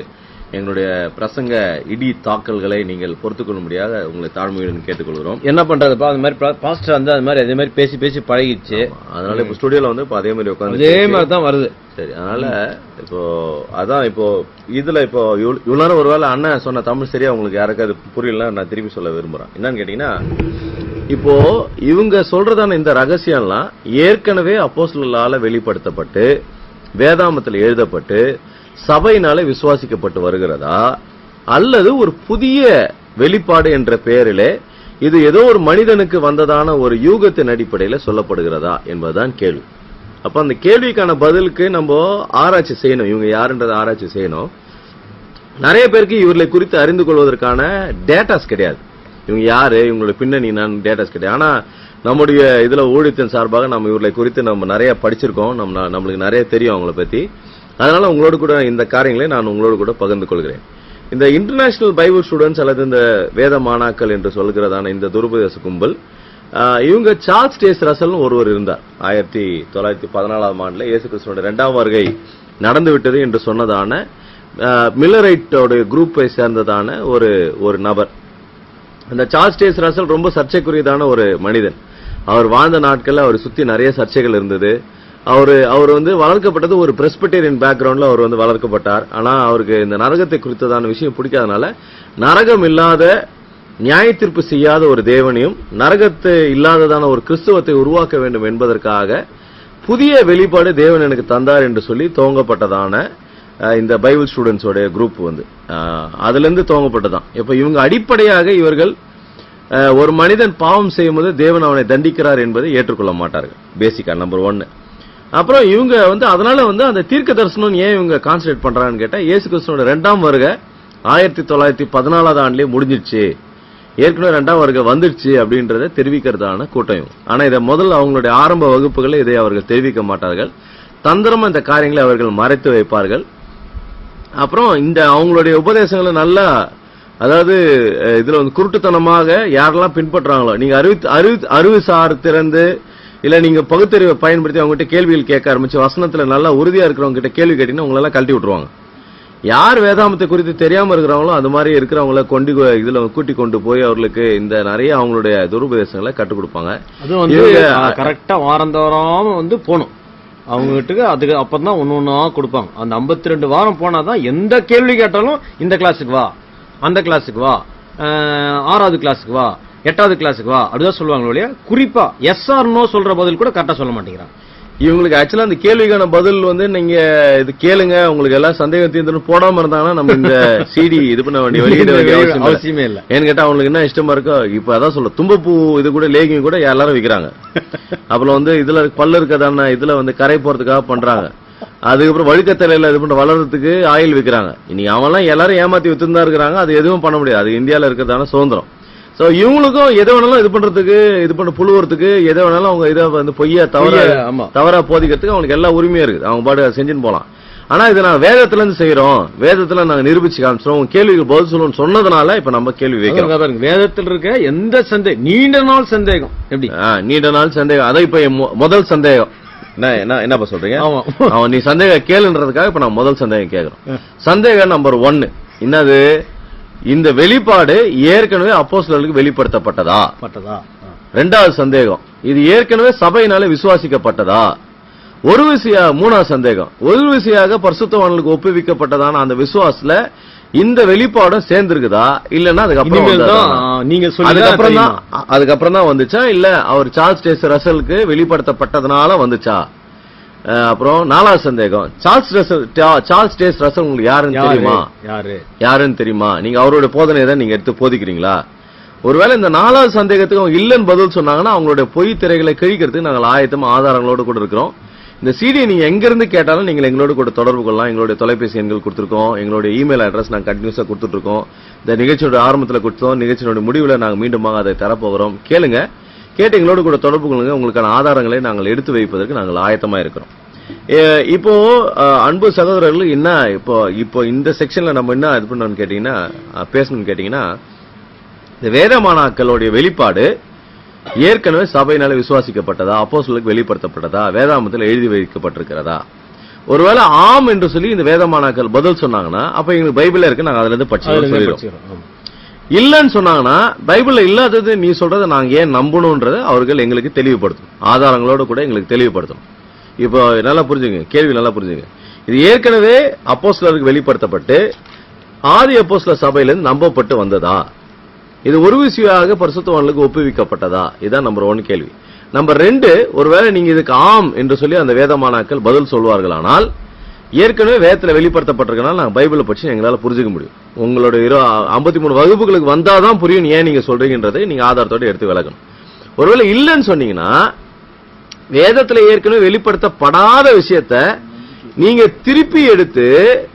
எங்களுடைய பிரசங்க இடி தாக்கல்களை நீங்கள் பொறுத்துக்கொள்ள முடியாத உங்களை தாழ்மையுடன் கேட்டுக்கொள்கிறோம். என்ன பண்றதுப்பா, அது மாதிரி பாஸ்டர் வந்து அது மாதிரி அதே மாதிரி பேசி பேசி பழகிடுச்சு. அதனால இப்ப ஸ்டுடியோல வந்து இப்ப அதே மாதிரி உட்காந்து அதே மாதிரி தான் வருது. சரி, அதனால இப்போ அதான் இப்போ இதுல இப்போ இவ்வளவு நேரம் ஒருவேளை அண்ணன் சொன்ன தமிழ் சரியா உங்களுக்கு யாருக்காவது புரியல, நான் திருப்பி சொல்ல விரும்புறேன். என்னன்னு கேட்டீங்கன்னா, இப்போ இவங்க சொல்றதான இந்த ரகசியம்லாம் ஏற்கனவே அப்போஸ்தலர்களால வெளிப்படுத்தப்பட்டு வேதாமத்தில் எழுதப்பட்டு சபையினால விசுவாசிக்கப்பட்டு வருகிறதா, அல்லது ஒரு புதிய வெளிப்பாடு என்ற பெயரிலே இது ஏதோ ஒரு மனிதனுக்கு வந்ததான ஒரு யூகத்தின் அடிப்படையில் சொல்லப்படுகிறதா என்பதுதான் கேள்வி. அப்ப அந்த கேள்விக்கான பதிலுக்கு நம்ம ஆராய்ச்சி செய்யணும். இவங்க யாருன்றதை ஆராய்ச்சி செய்யணும். நிறைய பேருக்கு இவர்களை குறித்து அறிந்து கொள்வதற்கான டேட்டாஸ் கிடையாது. இவங்க யாரு, இவங்களோட பின்னணி நான் டேட்டாஸ் கிடையாது. ஆனா நம்முடைய இதுல ஊழியத்தின் சார்பாக நம்ம இவர்களை குறித்து நம்ம நிறைய படிச்சிருக்கோம், நம்மளுக்கு நிறைய தெரியும் அவங்கள பத்தி. அதனால உங்களோடு கூட இந்த காரியங்களை நான் உங்களோடு கூட பகிர்ந்து கொள்கிறேன். இந்த இன்டர்நேஷனல் பைபிள் ஸ்டூடெண்ட்ஸ் அல்லது இந்த வேத மாணாக்கள் என்று சொல்கிறதான இந்த துருபதேச கும்பல், இவங்க சார்ல்ஸ் டேஸ் ரசல் ஒருவர் இருந்தார். 1914ஆம் ஆண்டுல இயேசு கிறிஸ்துவோட 2ஆம் வருகை நடந்து விட்டது என்று சொன்னதான மில்லரைட்டோட குரூப்பை சேர்ந்ததான ஒரு நபர். அந்த சார்ல்ஸ் டேஸ் ரசல் ரொம்ப சர்ச்சைக்குரியதான ஒரு மனிதன். அவர் வாழ்ந்த நாட்கள்ல அவர் சுத்தி நிறைய சர்ச்சைகள் இருந்தது. அவர் வந்து வளர்க்கப்பட்டது ஒரு பிரெஸ்பிட்டேரியன் பேக்ரவுண்ட்ல அவர் வந்து வளர்க்கப்பட்டார். ஆனா அவருக்கு இந்த நரகத்தை குறித்ததான விஷயம் பிடிக்காதனால நரகம் இல்லாத, நியாய தீர்ப்பு செய்யாத ஒரு தேவனையும் நரகத்தை இல்லாததான ஒரு கிறிஸ்துவத்தை உருவாக்க வேண்டும் என்பதற்காக புதிய வெளிப்பாடு தேவன் எனக்கு தந்தார் என்று சொல்லி துவங்கப்பட்டதான இந்த பைபிள் ஸ்டூடெண்ட்ஸோட குரூப் வந்து அதுல இருந்து துவங்கப்பட்டதான். இப்ப இவங்க அடிப்படையாக இவர்கள் ஒரு மனிதன் பாவம் செய்யும்போது தேவன் அவனை தண்டிக்கிறார் என்பதை ஏற்றுக்கொள்ள மாட்டார்கள். பேசிக்கா நம்பர் 1. அப்புறம் இவங்க வந்து அதனால வந்து அந்த தீர்க்க தரிசனம் ஏன் இவங்க கான்சன்ட்ரேட் பண்றாங்கன்னு கேட்டா, இயேசு கிறிஸ்துவோட 2ஆம் வருகை 1914ஆம் ஆண்டுலயே முடிஞ்சிருச்சு, ஏற்கனவே 2ஆம் வருகை வந்துருச்சு அப்படின்றத தெரிவிக்கிறதான கூட்டம். ஆனா இதை முதல்ல அவங்களுடைய ஆரம்ப வகுப்புகளை இதை அவர்கள் தெரிவிக்க மாட்டார்கள். தந்திரமா இந்த காரியங்களை அவர்கள் மறைத்து வைப்பார்கள். அப்புறம் இந்த அவங்களுடைய உபதேசங்களை நல்லா, அதாவது இதுல வந்து குருட்டுத்தனமாக யாரெல்லாம் பின்பற்றாங்களோ, நீங்க அறிவுசார் திறந்து இல்ல நீங்க பகுத்தறிவை பயன்படுத்தி அவங்ககிட்ட கேள்விகள் கேட்க ஆரம்பிச்சு வசனத்துல நல்லா உறுதியா இருக்கிறவங்க கிட்ட கேள்வி கேட்டீங்கன்னா உங்களெல்லாம் கழட்டி விட்டுருவாங்க. யார் வேதாமத்தை குறித்து தெரியாம இருக்கிறவங்களோ அது மாதிரி இருக்கிறவங்கள இதுல கூட்டி கொண்டு போய் அவர்களுக்கு இந்த நிறைய அவங்களுடைய துருபதேசங்களை கற்றுக் கொடுப்பாங்க. அது வந்து கரெக்டா வாரந்தோறாம வந்து போகணும் அவங்ககிட்ட. அதுக்கு அப்பதான் ஒன்னொன்னா கொடுப்பாங்க. அந்த 52 வாரம் போனாதான் எந்த கேள்வி கேட்டாலும் இந்த கிளாஸுக்கு வா, அந்த கிளாஸுக்கு வா, 6வது கிளாஸுக்கு வா, 8வது கிளாஸுக்கு வா அப்படிதான் சொல்லுவாங்க இல்லையா. குறிப்பா எஸ் ஆர் நோ சொல்ற பதில் கூட கரெக்டா சொல்ல மாட்டேங்கிறாங்க. இவங்களுக்கு ஆக்சுவலா அந்த கேள்விக்கான பதில் வந்து நீங்க இது கேளுங்க உங்களுக்கு எல்லாம் சந்தேகம் தீர்ந்து போடாம இருந்தாங்கன்னா நம்ம இந்த சிடி இது பண்ண வேண்டிய வெளியிட வேண்டிய அவசியமே இல்ல. ஏன்னு கேட்டா அவங்களுக்கு என்ன இஷ்டமா இருக்கோ, இப்ப அதான் சொல்ல தும்பப்பூ இது கூட லேகிங் கூட எல்லாரும் விக்கிறாங்க. அப்புறம் வந்து இதுல பல்லு இருக்கதான இதுல வந்து கரை போறதுக்காக பண்றாங்க. அதுக்கப்புறம் வழுக்கத்தலையில இது பண்ண வளர்றதுக்கு ஆயில் விக்கிறாங்க. இன்னைக்கு அவெல்லாம் எல்லாரும் ஏமாத்தி வித்துதான் இருக்கிறாங்க. அது எதுவும் பண்ண முடியாது. அது இந்தியால இருக்கிறதான சுதந்திரம். சோ இவங்களுக்கும் எதை வேணாலும் இது பண்றதுக்கு, இது பண்ண புழுவுறதுக்கு எதை வேணாலும் அவங்க இதை வந்து பொய்யா தவறா போதிக்கிறதுக்கு அவங்களுக்கு எல்லா உரிமையும் இருக்குது. அவங்க பாட்டு செஞ்சுன்னு போலாம். ஆனா இதை நாங்க வேதத்துல இருந்து செய்யறோம், வேதத்துல நாங்க நிரூபிச்சு காமிச்சோம், கேள்விக்கு பதில் சொல்லணும்னு சொன்னதுனால இப்ப நம்ம கேள்வி வைக்கிறோம். வேதத்தில் இருக்க எந்த சந்தேகம், நீண்ட நாள் சந்தேகம், எப்படி நீண்ட நாள் சந்தேகம், அதான் இப்ப முதல் சந்தேகம் என்னப்பா சொல்றீங்க? அவன் நீ சந்தேகம் கேளுன்றதுக்காக இப்ப நான் முதல் சந்தேகம் கேட்கிறோம். சந்தேகம் நம்பர் 1 என்னது? இந்த வெளிப்பாடு ஏற்கனவே அப்போஸ்தலர்களுக்கு வெளிப்படுத்தப்பட்டதா? 2வது சந்தேகம், இது ஏற்கனவே சபையினால விசுவாசிக்கப்பட்டதா? 3வது சந்தேகம், ஒரு விசையாக பரிசுத்தவான்களுக்கு ஒப்புவிக்கப்பட்டதான அந்த விசுவாசத்துல இந்த வெளிப்பாடும் சேர்ந்திருக்குதா இல்லன்னா அதுக்கப்புறம் தான் வந்துச்சா, இல்ல அவர் சார்ல்ஸ் டேஸ் ரசலுக்கு வெளிப்படுத்தப்பட்டதுனால வந்துச்சா? அப்புறம் 4வது சந்தேகம், சார்ல்ஸ் டேஸ் ரசல் உங்களுக்கு யாருன்னு தெரியுமா? நீங்க அவருடைய போதனையை தான் நீங்க எடுத்து போதிக்கிறீங்களா? ஒருவேளை இந்த 4வது சந்தேகத்துக்கு அவங்க இல்லன்னு பதில் சொன்னாங்கன்னா அவங்களுடைய பொய் திரைகளை கிழிக்கிறதுக்கு நாங்கள் ஆயத்தமா ஆதாரங்களோடு கூட இருக்கிறோம். இந்த சிடியை நீங்க எங்க இருந்து கேட்டாலும் நீங்கள் எங்களோட கூட தொடர்பு கொள்ளலாம். எங்களுடைய தொலைபேசி எண்கள் கொடுத்திருக்கோம், எங்களுடைய இமெயில் அட்ரஸ் நாங்கள் கண்டினியூஸா கொடுத்துட்டு இருக்கோம். இந்த நிகழ்ச்சியோட ஆரம்பத்தில் கொடுத்தோம், நிகழ்ச்சியோட முடிவில் நாங்கள் மீண்டுமாக அதை தரப்போகிறோம். கேளுங்க, கேட்டு எங்களோட கூட தொடர்பு கொள்ளுங்க. உங்களுக்கான ஆதாரங்களை நாங்கள் எடுத்து வைப்பதற்கு நாங்கள் ஆயத்தமா இருக்கிறோம். இப்போ அன்பு சகோதரர்கள் என்ன இப்போ இந்த செக்ஷன்ல நம்ம என்ன இது பண்ணணும்னு கேட்டீங்கன்னா பேசணும்னு கேட்டீங்கன்னா, இந்த வேதமானாக்களுடைய வெளிப்பாடு ஏற்கனவே சபையினால விசுவாசிக்கப்பட்டதா, அப்போஸ்தலருக்கு வெளிப்படுத்தப்பட்டதா, வேதாமத்தில் எழுதி வைக்கப்பட்டிருக்கிறதா? ஒருவேளை ஆம் என்று சொல்லி இந்த வேதமானாக்கள் பதில் சொன்னாங்கன்னா அப்ப எங்களுக்கு பைபிள்ல இருக்கு, நாங்க அதுல இருந்து படிச்சிருக்கோம். இல்லன்னு சொன்னாங்கன்னா பைபிள்ல இல்லாதது நீ சொல்றதை நாங்க ஏன் நம்பணும்ன்றதை அவர்கள் எங்களுக்கு தெளிவுபடுத்தணும், ஆதாரங்களோட கூட எங்களுக்கு தெளிவுபடுத்தணும். இப்போ நல்லா புரிஞ்சுங்க, கேள்வி நல்லா புரிஞ்சுங்க. இது ஏற்கனவே அப்போஸ்தலருக்கு வெளிப்படுத்தப்பட்டு ஆதி அப்போஸ்தலர் சபையிலிருந்து நம்பப்பட்டு வந்ததா? இது ஒரு விஷயமாக பரிசுத்தவான்களுக்கு ஒப்புவிக்கப்பட்டதா? இதுதான் நம்பர் 1 கேள்வி. நம்பர் 2, ஒருவேளை நீங்க இதுக்கு ஆம் என்று சொல்லி அந்த வேதமானாக்கள் பதில் சொல்வார்களானால், ஏற்கனவே வேதத்துல வெளிப்படுத்தப்பட்டிருக்கனால நாங்க பைபிளை பற்றி எங்களால புரிஞ்சுக்க முடியும். உங்களோட 53 வகுப்புகளுக்கு வந்தாதான் புரியும் ஏன் நீங்க சொல்றீங்கன்றதை நீங்க ஆதாரத்தோட எடுத்து விளக்கணும். ஒருவேளை இல்லைன்னு சொன்னீங்கன்னா, வேதத்துல ஏற்கனவே வெளிப்படுத்தப்படாத விஷயத்த நீங்க திருப்பி எடுத்து,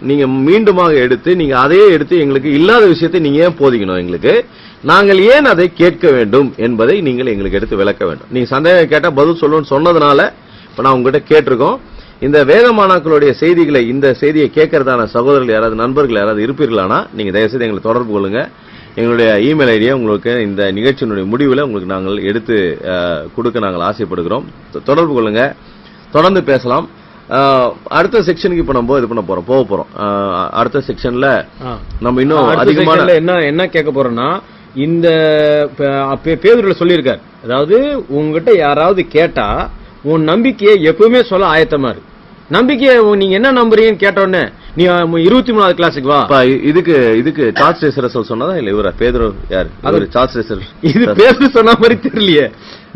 நீங்க மீண்டுமாக எடுத்து, நீங்க அதையே எடுத்து எங்களுக்கு இல்லாத விஷயத்தை நீங்க ஏன் போதிக்கணும்? எங்களுக்கு நாங்கள் ஏன் அதை கேட்க வேண்டும் என்பதை நீங்கள் எங்களுக்கு எடுத்து விளக்க வேண்டும். நீங்க சந்தேகம் கேட்டா பதில் சொல்லணும்னு சொன்னதுனால இப்ப நான் உங்ககிட்ட கேட்டிருக்கோம். இந்த வேதமானாக்களுடைய செய்திகளை, இந்த செய்தியை கேட்கறதான சகோதரர்கள் யாராவது, நண்பர்கள் யாராவது இருப்பீர்களானா நீங்க தயவுசெய்து எங்களை தொடர்பு கொள்ளுங்க. எங்களுடைய இமெயில் ஐடியா உங்களுக்கு இந்த நிகழ்ச்சியினுடைய முடிவில் உங்களுக்கு நாங்கள் எடுத்து கொடுக்க நாங்கள் ஆசைப்படுகிறோம். தொடர்பு கொள்ளுங்க, தொடர்ந்து பேசலாம். அடுத்த செக்ஷனுக்கு இப்ப நம்ம இது பண்ண போறோம், போக போறோம். அடுத்த செக்ஷன்ல நம்ம இன்னும் அதிகமான என்ன கேட்க போறோம்னா, இந்த பேதுருல சொல்லியிருக்காரு, அதாவது உங்ககிட்ட யாராவது கேட்டா உன் நம்பிக்கையை எப்பவுமே சொல்ல ஆயத்தமா இருக்கு. நம்பிக்கையை நீங்க என்ன நம்புறீங்கன்னு கேட்டோன்னே நீ 23வது கிளாஸுக்கு வா. இதுக்கு சார்ல்ஸ் ரசல் சொன்னதா இல்ல இவரா? பேதுரு யாரு? அது சார்ல்ஸ் ரசல். இது பேதுரு சொன்ன மாதிரி தெரியலையே.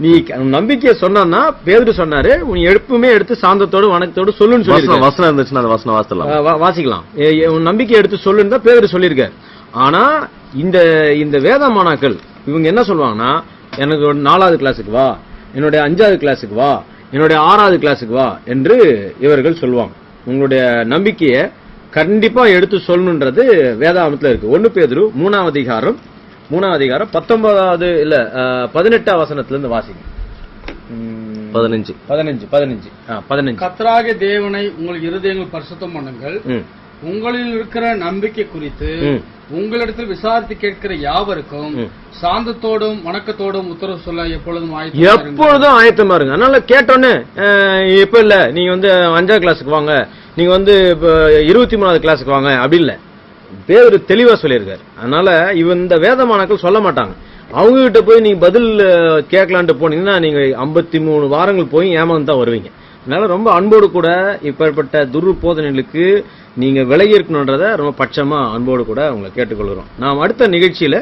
நீ நம்பிக்கையை சொன்னா பேதுரு சொன்னாரு, நீ எப்பவுமே எடுத்து சாந்தத்தோடு வணக்கத்தோடு சொல்லுன்னு சொல்லி வசனம் இருந்துச்சுன்னா அந்த வசனம் வாசிக்கலாம். உன் நம்பிக்கையை எடுத்து சொல்லுன்னு தான் பேதுரு சொல்லியிருக்காரு. ஆனா இந்த வேதமானாக்கள் இவங்க என்ன சொல்லுவாங்கன்னா, எனக்கு 4வது கிளாஸுக்கு வா, என்னுடைய 5வது கிளாஸுக்கு வா, என்னுடைய 6வது கிளாஸுக்கு வா என்று இவர்கள் சொல்லுவாங்க. உங்களுடைய நம்பிக்கையை கண்டிப்பா எடுத்து சொல்லணுன்றது வேதாகமத்துல இருக்கு. 1 பேதுரு 3வது அதிகாரம் 19வது இல்ல 18வது வசனத்திலிருந்து வாசிங்க. 15. கர்த்தராகிய தேவனை உங்கள் இருதயங்கள் பரிசுத்தம் பண்ணுங்கள். உங்களில் இருக்கிற நம்பிக்கை குறித்து உங்களிடத்தில் விசாரித்து கேட்கிற யாவருக்கும் சாந்தத்தோடும் வணக்கத்தோடும் உத்தரவு சொல்ல எப்பொழுதும் ஆயத்தமா இருங்க. அதனால கேட்டோன்னு இப்ப இல்ல, நீங்க 5வது கிளாஸுக்கு வாங்க, நீங்க 23வது கிளாஸுக்கு வாங்க அப்படி இல்ல. பேதுரு தெளிவா சொல்லியிருக்காரு. அதனால இந்த வேதமானாக்கள் சொல்ல மாட்டாங்க. அவங்க கிட்ட போய் நீங்க பதில் கேட்கலான்ட்டு போனீங்கன்னா நீங்க 53 வாரங்கள் போய் ஏமாந்து தான் வருவீங்க. அதனால ரொம்ப அன்போடு கூட இப்பேற்பட்ட துர்போதனைகளுக்கு நீங்க விலகி இருக்கணும்ன்றத ரொம்ப பட்சமா அன்போடு கூட உங்களை கேட்டுக்கொள்கிறோம். நாம் அடுத்த நிகழ்ச்சியில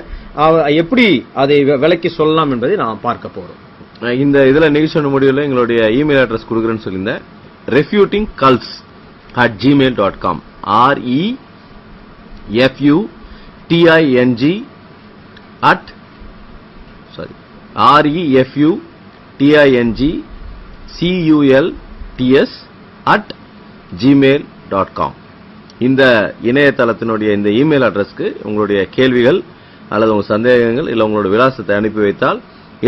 எப்படி அதை விலக்கி சொல்லலாம் என்பதை நாம் பார்க்க போறோம். இந்த இதுல நிகழ்ச்சியோட முடிவில் எங்களுடைய இமெயில் அட்ரஸ் கொடுக்குறேன்னு சொல்லியிருந்தேன். refutingcults@gmail.com refutingcults@gmail.com இந்த இணையதளத்தினுடைய இந்த இமெயில் அட்ரஸ்க்கு உங்களுடைய கேள்விகள் அல்லது உங்க சந்தேகங்கள் இல்ல உங்களோட விலாசத்தை அனுப்பி வைத்தால்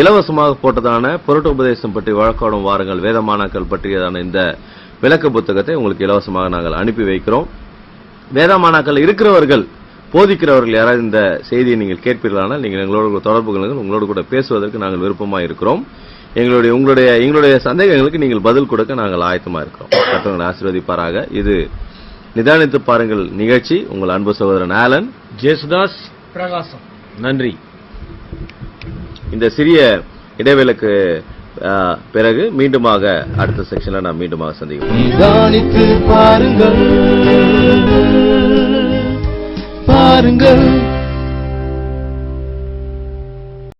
இலவசமாக போட்டதான பொருட்டுபதேசம் பற்றி வழக்காடும் வாருங்கள், வேதமானாக்கள் பற்றியதான இந்த விளக்க புத்தகத்தை உங்களுக்கு இலவசமாக நாங்கள் அனுப்பி வைக்கிறோம். வேதமானாக்கள் இருக்கிறவர்கள், போதிக்கிறவர்கள் யாராவது இந்த செய்தியை நீங்கள் கேட்பீர்களானால் நீங்கள் எங்களோட தொடர்பு கொள்ளுங்கள். உங்களோடு கூட பேசுவதற்கு நாங்கள் விருப்பமாக இருக்கிறோம். எங்களுடைய சந்தேகங்களுக்கு நீங்கள் பதில் கொடுக்க நாங்கள் ஆயத்தமா இருக்கிறோம். கர்த்தர் ஆசீர்வதிப்பாராக. இது நிதானித்து பாருங்கள் நிகழ்ச்சி. உங்கள் அன்பு சகோதரன் ஆலன் ஜேசுதாஸ் பிரகாசம். நன்றி. இந்த சிறிய இடைவேளைக்கு பிறகு மீண்டுமாக அடுத்த செக்ஷன்ல நாம் மீண்டுமாக சந்திக்கிறோம். நிதானித்து பாருங்கள், பாருங்கள்